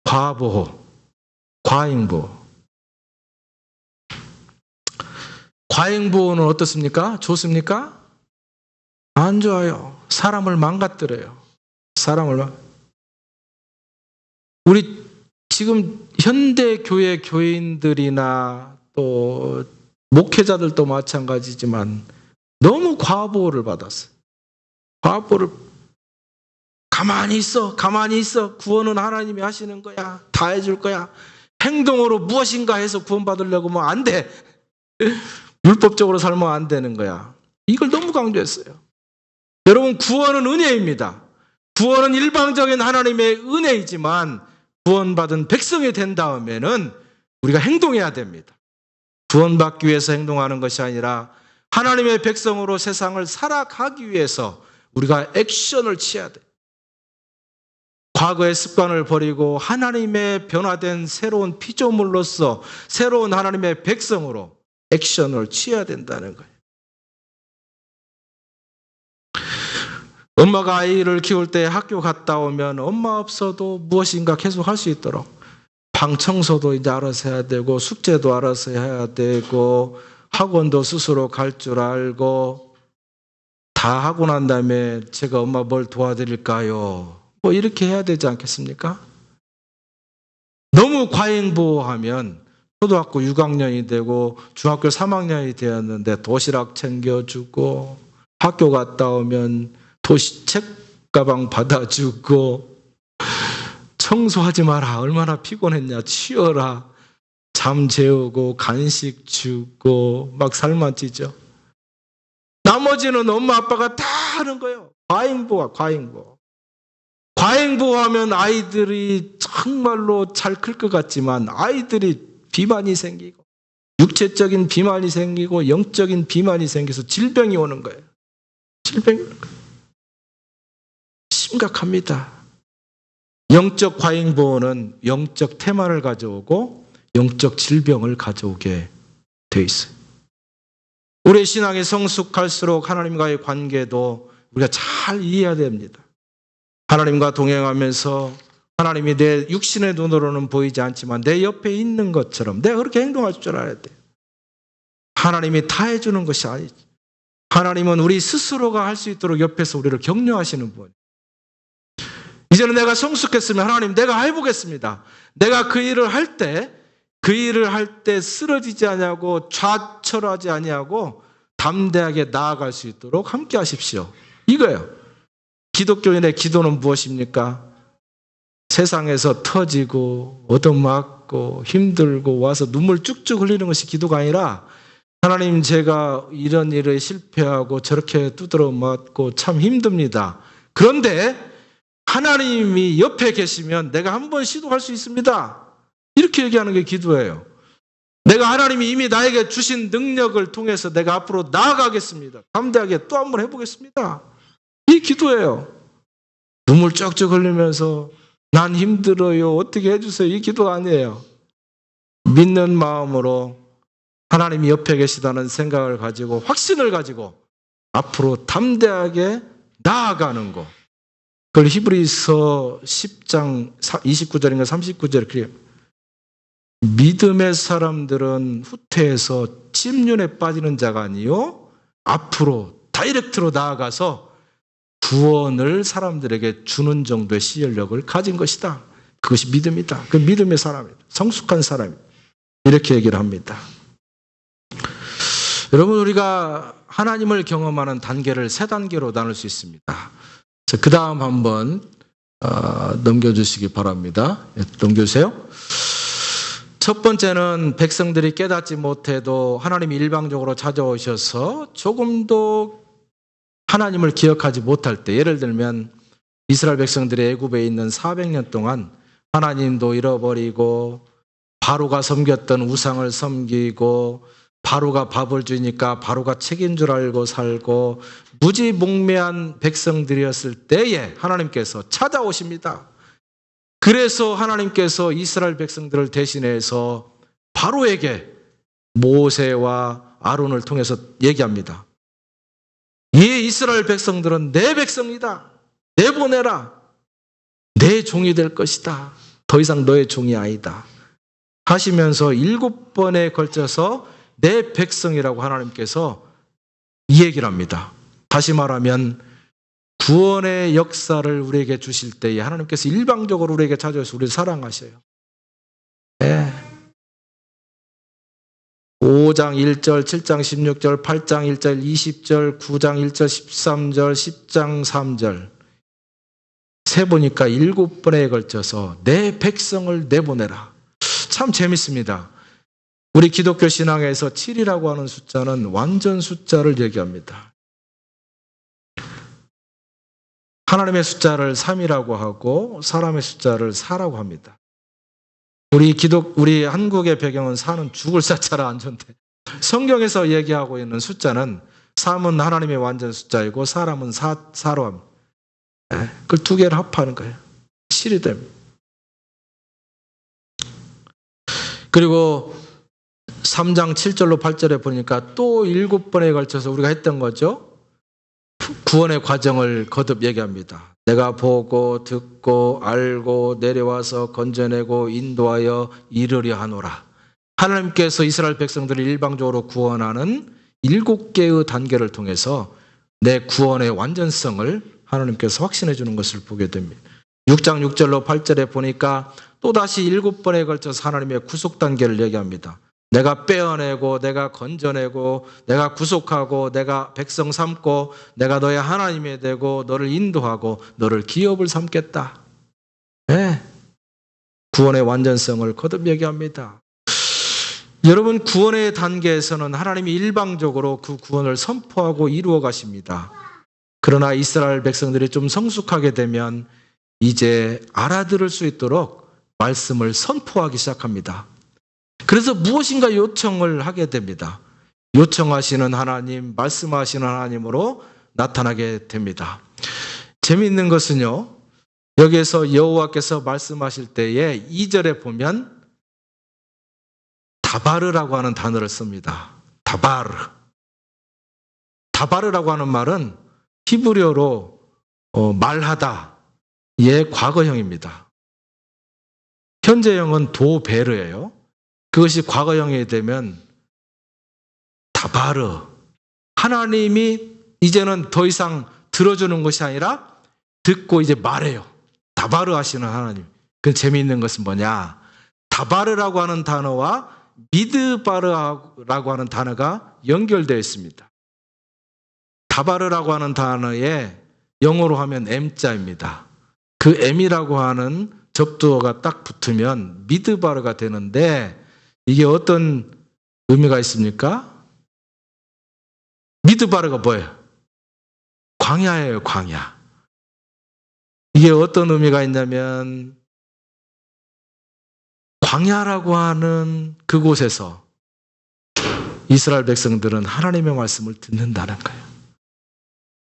과보호, 과잉보호. 과잉보호는 어떻습니까? 좋습니까? 안 좋아요. 사람을 망가뜨려요. 우리 지금 현대교회 교인들이나 또 목회자들도 마찬가지지만 너무 과보호를 받았어요. 과보호를 가만히 있어. 구원은 하나님이 하시는 거야. 다 해줄 거야. 행동으로 무엇인가 해서 구원받으려고 하면 안 돼. 율법적으로 살면 안 되는 거야. 이걸 너무 강조했어요. 여러분, 구원은 은혜입니다. 구원은 일방적인 하나님의 은혜이지만 구원받은 백성이 된 다음에는 우리가 행동해야 됩니다. 구원받기 위해서 행동하는 것이 아니라 하나님의 백성으로 세상을 살아가기 위해서 우리가 액션을 취해야 돼요. 과거의 습관을 버리고 하나님의 변화된 새로운 피조물로서 새로운 하나님의 백성으로 액션을 취해야 된다는 거예요. 엄마가 아이를 키울 때 학교 갔다 오면 엄마 없어도 무엇인가 계속 할 수 있도록 방 청소도 이제 알아서 해야 되고 숙제도 알아서 해야 되고 학원도 스스로 갈 줄 알고 다 하고 난 다음에 제가 엄마 뭘 도와드릴까요? 뭐 이렇게 해야 되지 않겠습니까? 너무 과잉보호하면 초등학교 6학년이 되고 중학교 3학년이 되었는데 도시락 챙겨주고 학교 갔다 오면 책 가방 받아주고 청소하지 마라. 얼마나 피곤했냐. 치워라. 잠 재우고 간식 주고 막 살만 찌죠. 나머지는 엄마 아빠가 다 하는 거예요. 과잉보호. 과잉보호하면 아이들이 정말로 잘 클 것 같지만 아이들이 비만이 생기고 육체적인 비만이 생기고 영적인 비만이 생겨서 질병이 오는 거예요. 심각합니다. 영적 과잉보호는 영적 태만을 가져오고 영적 질병을 가져오게 돼 있어요. 우리의 신앙이 성숙할수록 하나님과의 관계도 우리가 잘 이해해야 됩니다. 하나님과 동행하면서 하나님이 내 육신의 눈으로는 보이지 않지만 내 옆에 있는 것처럼 내가 그렇게 행동할 줄 알아야 돼요. 하나님이 다 해주는 것이 아니죠. 하나님은 우리 스스로가 할 수 있도록 옆에서 우리를 격려하시는 분. 이제는 내가 성숙했으면 하나님 내가 해보겠습니다. 내가 그 일을 할 때 쓰러지지 아니하고 좌철하지 아니하고 담대하게 나아갈 수 있도록 함께 하십시오. 이거예요. 기독교인의 기도는 무엇입니까? 세상에서 터지고 얻어맞고 힘들고 와서 눈물 쭉쭉 흘리는 것이 기도가 아니라, 하나님, 제가 이런 일에 실패하고 저렇게 두드러 맞고 참 힘듭니다. 그런데 하나님이 옆에 계시면 내가 한번 시도할 수 있습니다. 이렇게 얘기하는 게 기도예요. 내가 하나님이 이미 나에게 주신 능력을 통해서 내가 앞으로 나아가겠습니다. 담대하게 또 한번 해보겠습니다. 이 기도예요. 눈물 쭉쭉 흘리면서 난 힘들어요, 어떻게 해주세요, 이 기도가 아니에요. 믿는 마음으로 하나님이 옆에 계시다는 생각을 가지고, 확신을 가지고 앞으로 담대하게 나아가는 것. 그걸 히브리서 10장 29절인가 39절 그래요. 믿음의 사람들은 후퇴해서 침륜에 빠지는 자가 아니요 앞으로 다이렉트로 나아가서 구원을 사람들에게 주는 정도의 시혈력을 가진 것이다. 그것이 믿음이다. 그 믿음의 사람이다. 성숙한 사람이다. 이렇게 얘기를 합니다. 여러분, 우리가 하나님을 경험하는 단계를 3단계로 나눌 수 있습니다. 그 다음 한번 넘겨주시기 바랍니다. 넘겨주세요. 첫 번째는 백성들이 깨닫지 못해도 하나님이 일방적으로 찾아오셔서 조금도 하나님을 기억하지 못할 때, 예를 들면 이스라엘 백성들이 애굽에 있는 400년 동안 하나님도 잃어버리고, 바로가 섬겼던 우상을 섬기고, 바로가 밥을 주니까 바로가 책인 줄 알고 살고, 무지몽매한 백성들이었을 때에 하나님께서 찾아오십니다. 그래서 하나님께서 이스라엘 백성들을 대신해서 바로에게 모세와 아론을 통해서 얘기합니다. 이 이스라엘 백성들은 내 백성이다. 내보내라. 내 종이 될 것이다. 더 이상 너의 종이 아니다. 하시면서 7번에 걸쳐서 내 백성이라고 하나님께서 이 얘기를 합니다. 다시 말하면 구원의 역사를 우리에게 주실 때에 하나님께서 일방적으로 우리에게 찾아오셔서 우리를 사랑하셔요. 네. 5장 1절, 7장 16절, 8장 1절, 20절, 9장 1절, 13절, 10장 3절 세보니까 7번에 걸쳐서 내 백성을 내보내라. 참 재밌습니다. 우리 기독교 신앙에서 7이라고 하는 숫자는 완전 숫자를 얘기합니다. 하나님의 숫자를 3이라고 하고 사람의 숫자를 4라고 합니다. 우리 한국의 배경은 4는 죽을 숫자라 안 좋은데, 성경에서 얘기하고 있는 숫자는 3은 하나님의 완전 숫자이고 사람은 4로 합니다. 그걸 두 개를 합하는 거예요. 7이 됩니다. 그리고 3장 7절로 8절에 보니까 또 7번에 걸쳐서 우리가 했던 거죠. 구원의 과정을 거듭 얘기합니다. 내가 보고 듣고 알고 내려와서 건져내고 인도하여 이르려 하노라. 하나님께서 이스라엘 백성들을 일방적으로 구원하는 7개의 단계를 통해서 내 구원의 완전성을 하나님께서 확신해 주는 것을 보게 됩니다. 6장 6절로 8절에 보니까 또다시 7번에 걸쳐서 하나님의 구속 단계를 얘기합니다. 내가 빼어내고 내가 건져내고 내가 구속하고 내가 백성 삼고 내가 너의 하나님이 되고 너를 인도하고 너를 기업을 삼겠다. 네. 구원의 완전성을 거듭 얘기합니다. 여러분, 구원의 단계에서는 하나님이 일방적으로 그 구원을 선포하고 이루어 가십니다. 그러나 이스라엘 백성들이 좀 성숙하게 되면 이제 알아들을 수 있도록 말씀을 선포하기 시작합니다. 그래서 무엇인가 요청을 하게 됩니다. 요청하시는 하나님, 말씀하시는 하나님으로 나타나게 됩니다. 재미있는 것은요, 여기에서 여호와께서 말씀하실 때에 2절에 보면 다바르라고 하는 단어를 씁니다. 다바르. 다바르라고 하는 말은 히브리어로 말하다의 과거형입니다. 현재형은 도베르예요. 그것이 과거형이 되면 다바르. 하나님이 이제는 더 이상 들어주는 것이 아니라 듣고 이제 말해요. 다바르 하시는 하나님. 그 재미있는 것은 뭐냐? 다바르라고 하는 단어와 미드바르라고 하는 단어가 연결되어 있습니다. 다바르라고 하는 단어에 영어로 하면 M자입니다. 그 M이라고 하는 접두어가 딱 붙으면 미드바르가 되는데 이게 어떤 의미가 있습니까? 미드바르가 뭐예요? 광야예요, 광야. 이게 어떤 의미가 있냐면 광야라고 하는 그곳에서 이스라엘 백성들은 하나님의 말씀을 듣는다는 거예요.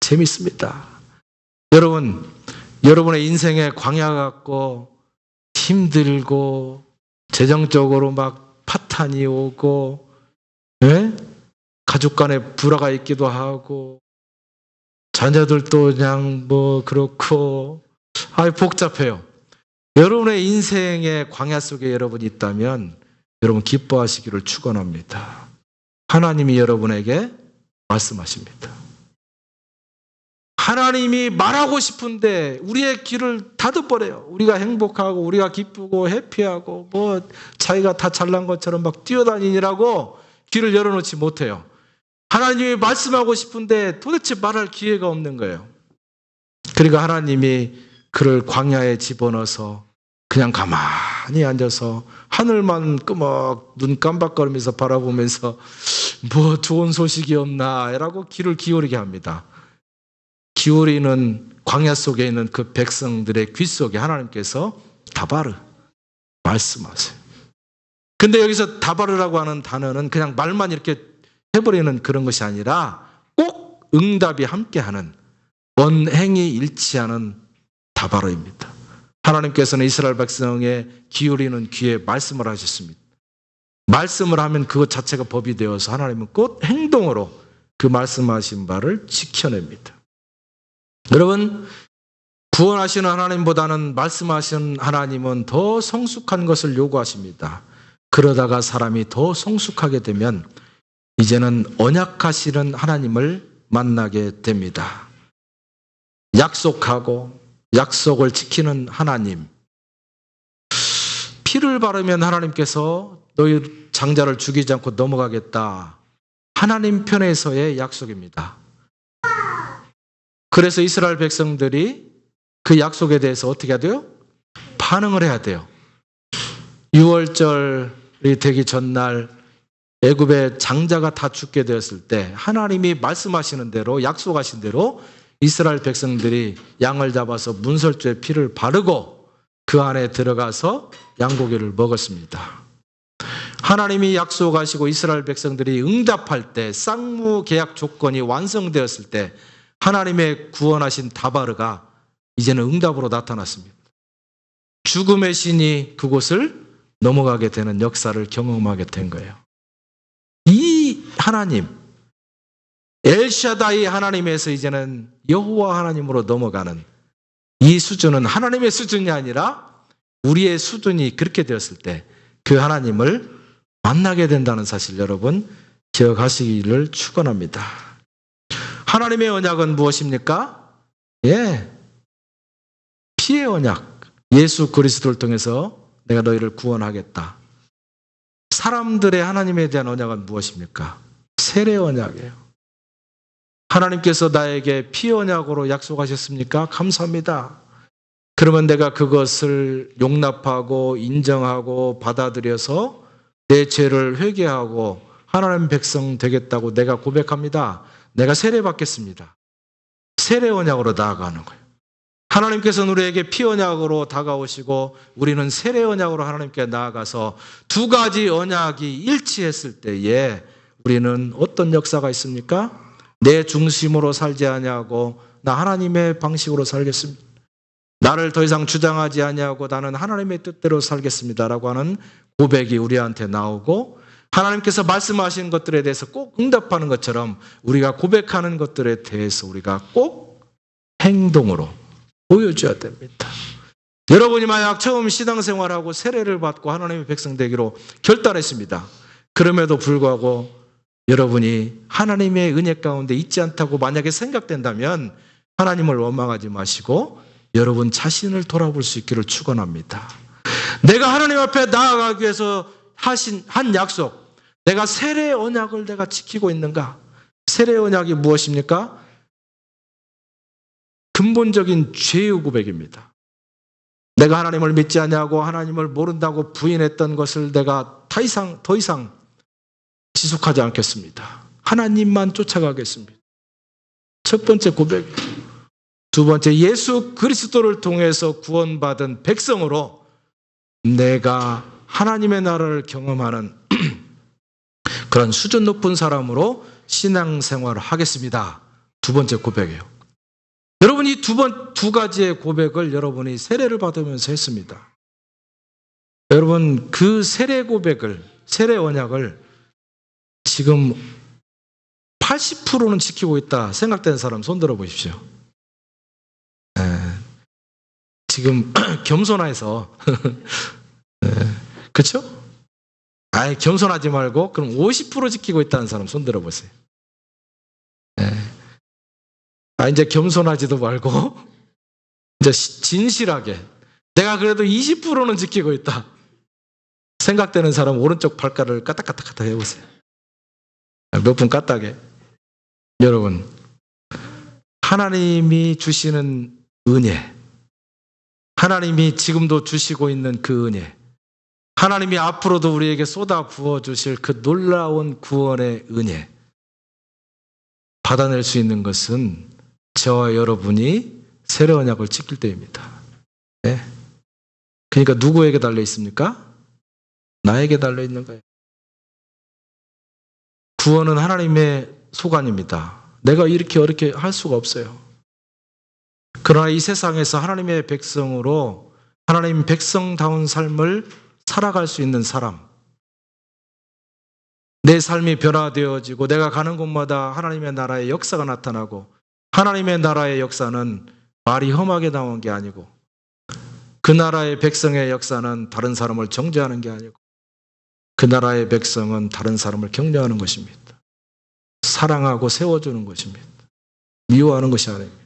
재밌습니다. 여러분, 여러분의 인생에 광야 같고 힘들고 재정적으로 막 파탄이 오고 가족 간에 불화가 있기도 하고 자녀들도 그냥 뭐 그렇고 복잡해요. 여러분의 인생의 광야 속에 여러분이 있다면 여러분 기뻐하시기를 축원합니다. 하나님이 여러분에게 말씀하십니다. 하나님이 말하고 싶은데 우리의 귀를 닫아버려요. 우리가 행복하고 우리가 기쁘고 해피하고 뭐 자기가 다 잘난 것처럼 막 뛰어다니느라고 귀를 열어놓지 못해요. 하나님이 말씀하고 싶은데 도대체 말할 기회가 없는 거예요. 그러니까 하나님이 그를 광야에 집어넣어서 그냥 가만히 앉아서 하늘만 끄먹 눈 깜박거리면서 바라보면서 뭐 좋은 소식이 없나 라고 귀를 기울이게 합니다. 기울이는 광야 속에 있는 그 백성들의 귀 속에 하나님께서 다바르 말씀하세요. 근데 여기서 다바르라고 하는 단어는 그냥 말만 이렇게 해버리는 그런 것이 아니라 꼭 응답이 함께하는 언행이 일치하는 다바르입니다. 하나님께서는 이스라엘 백성의 기울이는 귀에 말씀을 하셨습니다. 말씀을 하면 그것 자체가 법이 되어서 하나님은 꼭 행동으로 그 말씀하신 바를 지켜냅니다. 여러분, 구원하시는 하나님보다는 말씀하시는 하나님은 더 성숙한 것을 요구하십니다. 그러다가 사람이 더 성숙하게 되면 이제는 언약하시는 하나님을 만나게 됩니다. 약속하고 약속을 지키는 하나님. 피를 바르면 하나님께서 너희 장자를 죽이지 않고 넘어가겠다. 하나님 편에서의 약속입니다. 그래서 이스라엘 백성들이 그 약속에 대해서 어떻게 해야 돼요? 반응을 해야 돼요. 6월절이 되기 전날 애굽의 장자가 다 죽게 되었을 때 하나님이 말씀하시는 대로 약속하신 대로 이스라엘 백성들이 양을 잡아서 문설주에 피를 바르고 그 안에 들어가서 양고기를 먹었습니다. 하나님이 약속하시고 이스라엘 백성들이 응답할 때 쌍무 계약 조건이 완성되었을 때 하나님의 구원하신 다바르가 이제는 응답으로 나타났습니다. 죽음의 신이 그곳을 넘어가게 되는 역사를 경험하게 된 거예요. 이 하나님, 엘샤다이 하나님에서 이제는 여호와 하나님으로 넘어가는 이 수준은 하나님의 수준이 아니라 우리의 수준이 그렇게 되었을 때 그 하나님을 만나게 된다는 사실 여러분 기억하시기를 축원합니다. 하나님의 언약은 무엇입니까? 피의 언약. 예수 그리스도를 통해서 내가 너희를 구원하겠다. 사람들의 하나님에 대한 언약은 무엇입니까? 세례 언약이에요. 하나님께서 나에게 피 언약으로 약속하셨습니까? 감사합니다. 그러면 내가 그것을 용납하고 인정하고 받아들여서 내 죄를 회개하고 하나님 백성 되겠다고 내가 고백합니다. 내가 세례 받겠습니다. 세례 언약으로 나아가는 거예요. 하나님께서는 우리에게 피 언약으로 다가오시고 우리는 세례 언약으로 하나님께 나아가서 두 가지 언약이 일치했을 때에 우리는 어떤 역사가 있습니까? 내 중심으로 살지 아니하고 나 하나님의 방식으로 살겠습니다. 나를 더 이상 주장하지 아니하고 나는 하나님의 뜻대로 살겠습니다라고 하는 고백이 우리한테 나오고 하나님께서 말씀하신 것들에 대해서 꼭 응답하는 것처럼 우리가 고백하는 것들에 대해서 우리가 꼭 행동으로 보여줘야 됩니다. 여러분이 만약 처음 신앙생활하고 세례를 받고 하나님의 백성 되기로 결단했습니다. 그럼에도 불구하고 여러분이 하나님의 은혜 가운데 있지 않다고 만약에 생각된다면 하나님을 원망하지 마시고 여러분 자신을 돌아볼 수 있기를 축원합니다. 내가 하나님 앞에 나아가기 위해서 하신 한 약속, 내가 세례 언약을 내가 지키고 있는가? 세례 언약이 무엇입니까? 근본적인 죄의 고백입니다. 내가 하나님을 믿지 않냐고 하나님을 모른다고 부인했던 것을 내가 더 이상 지속하지 않겠습니다. 하나님만 쫓아가겠습니다. 첫 번째 고백. 두 번째, 예수 그리스도를 통해서 구원받은 백성으로 내가 하나님의 나라를 경험하는 그런 수준 높은 사람으로 신앙생활을 하겠습니다. 두 번째 고백이에요. 여러분, 이 두 가지의 고백을 여러분이 세례를 받으면서 했습니다. 여러분, 그 세례 고백을, 세례 언약을 지금 80%는 지키고 있다 생각되는 사람 손 들어 보십시오. 지금 겸손해서 그렇죠? 아예 겸손하지 말고 그럼 50% 지키고 있다는 사람 손 들어 보세요. 이제 겸손하지도 말고 이제 진실하게 내가 그래도 20%는 지키고 있다 생각되는 사람 오른쪽 발가락을 까딱까딱 해보세요. 몇 분 까딱해. 여러분, 하나님이 주시는 은혜, 하나님이 지금도 주시고 있는 그 은혜, 하나님이 앞으로도 우리에게 쏟아 부어주실 그 놀라운 구원의 은혜 받아낼 수 있는 것은 저와 여러분이 세례 언약을 지킬 때입니다. 네. 그러니까 누구에게 달려 있습니까? 나에게 달려 있는 거예요. 구원은 하나님의 소관입니다. 내가 이렇게 어렵게 할 수가 없어요. 그러나 이 세상에서 하나님의 백성으로 하나님 백성다운 삶을 살아갈 수 있는 사람, 내 삶이 변화되어지고 내가 가는 곳마다 하나님의 나라의 역사가 나타나고, 하나님의 나라의 역사는 말이 험하게 나온 게 아니고 그 나라의 백성의 역사는 다른 사람을 정죄하는 게 아니고 그 나라의 백성은 다른 사람을 격려하는 것입니다. 사랑하고 세워주는 것입니다. 미워하는 것이 아닙니다.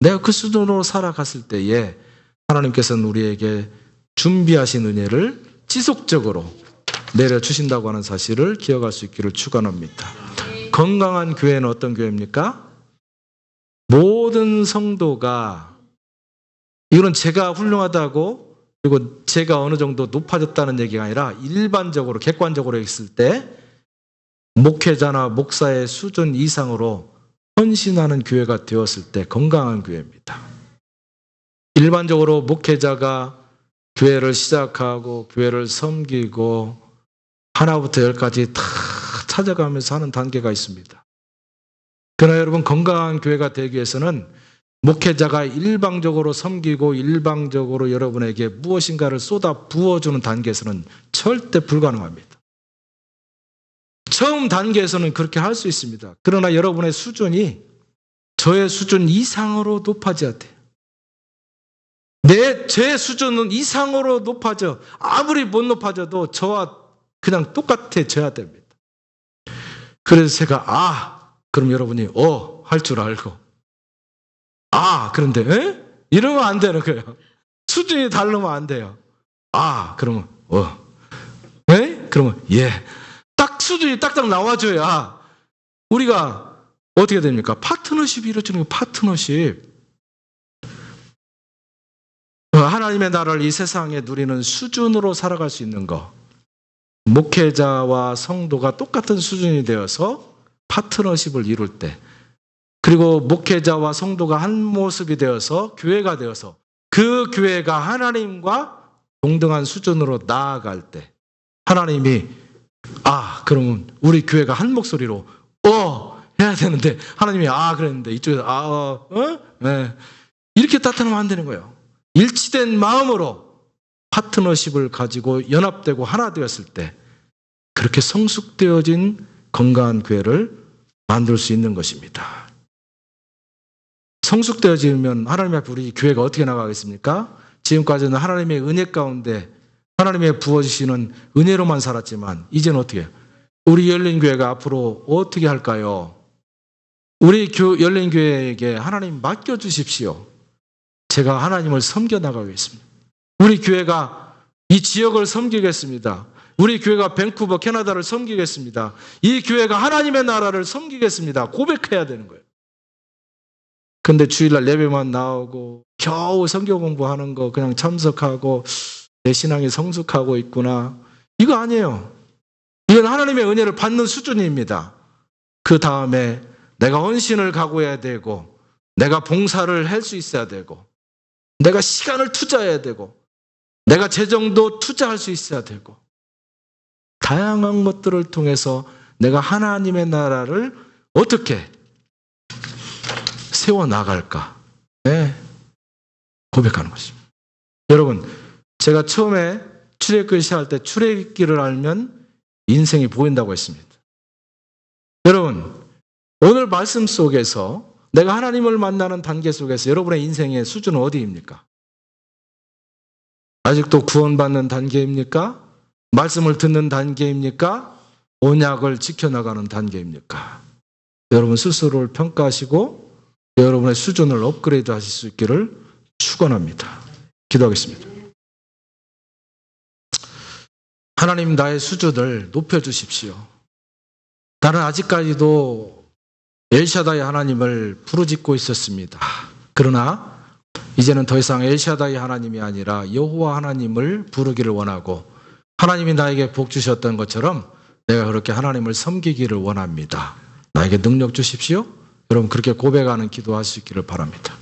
내가 그 수준으로 살아갔을 때에 하나님께서는 우리에게 준비하신 은혜를 지속적으로 내려주신다고 하는 사실을 기억할 수 있기를 축원합니다. 건강한 교회는 어떤 교회입니까? 모든 성도가, 이건 제가 훌륭하다고 그리고 제가 어느 정도 높아졌다는 얘기가 아니라 일반적으로 객관적으로 했을 때 목회자나 목사의 수준 이상으로 헌신하는 교회가 되었을 때 건강한 교회입니다. 일반적으로 목회자가 교회를 시작하고 교회를 섬기고 하나부터 열까지 다 찾아가면서 하는 단계가 있습니다. 그러나 여러분, 건강한 교회가 되기 위해서는 목회자가 일방적으로 섬기고 일방적으로 여러분에게 무엇인가를 쏟아 부어주는 단계에서는 절대 불가능합니다. 처음 단계에서는 그렇게 할 수 있습니다. 그러나 여러분의 수준이 저의 수준 이상으로 높아져야 돼요. 제 수준은 이상으로 높아져. 아무리 못 높아져도 저와 그냥 똑같아져야 됩니다. 그래서 제가 그럼 여러분이 할 줄 알고 그런데 이러면 안 되는 거예요. 수준이 다르면 안 돼요. 그러면 그러면 딱 수준이 딱딱 나와줘야 우리가 어떻게 됩니까? 파트너십이 이루어지는 거예요. 파트너십. 하나님의 나라를 이 세상에 누리는 수준으로 살아갈 수 있는 거. 목회자와 성도가 똑같은 수준이 되어서 파트너십을 이룰 때, 그리고 목회자와 성도가 한 모습이 되어서 교회가 되어서 그 교회가 하나님과 동등한 수준으로 나아갈 때 하나님이 그러면 우리 교회가 한 목소리로 해야 되는데 하나님이 그랬는데 이쪽에서 이렇게 따뜻하면 안 되는 거예요. 일치된 마음으로 파트너십을 가지고 연합되고 하나 되었을 때 그렇게 성숙되어진 건강한 교회를 만들 수 있는 것입니다. 성숙되어지면 하나님 앞에 우리 교회가 어떻게 나가겠습니까? 지금까지는 하나님의 은혜 가운데 하나님의 부어주시는 은혜로만 살았지만 이제는 어떻게 해요? 우리 열린교회가 앞으로 어떻게 할까요? 우리 열린교회에게 하나님 맡겨주십시오. 제가 하나님을 섬겨나가겠습니다. 우리 교회가 이 지역을 섬기겠습니다. 우리 교회가 밴쿠버 캐나다를 섬기겠습니다. 이 교회가 하나님의 나라를 섬기겠습니다. 고백해야 되는 거예요. 근데 주일날 예배만 나오고 겨우 성경 공부하는 거 그냥 참석하고 내 신앙이 성숙하고 있구나. 이거 아니에요. 이건 하나님의 은혜를 받는 수준입니다. 그 다음에 내가 헌신을 각오해야 되고, 내가 봉사를 할 수 있어야 되고, 내가 시간을 투자해야 되고, 내가 재정도 투자할 수 있어야 되고, 다양한 것들을 통해서 내가 하나님의 나라를 어떻게 세워나갈까? 네, 고백하는 것입니다. 여러분, 제가 처음에 출애굽기 시작할 때 출애굽기를 알면 인생이 보인다고 했습니다. 여러분, 오늘 말씀 속에서 내가 하나님을 만나는 단계 속에서 여러분의 인생의 수준은 어디입니까? 아직도 구원받는 단계입니까? 말씀을 듣는 단계입니까? 언약을 지켜나가는 단계입니까? 여러분 스스로를 평가하시고 여러분의 수준을 업그레이드 하실 수 있기를 축원합니다. 기도하겠습니다. 하나님, 나의 수준을 높여주십시오. 나는 아직까지도 엘샤다이 하나님을 부르짖고 있었습니다. 그러나 이제는 더 이상 엘샤다이 하나님이 아니라 여호와 하나님을 부르기를 원하고, 하나님이 나에게 복 주셨던 것처럼 내가 그렇게 하나님을 섬기기를 원합니다. 나에게 능력 주십시오. 여러분 그렇게 고백하는 기도할 수 있기를 바랍니다.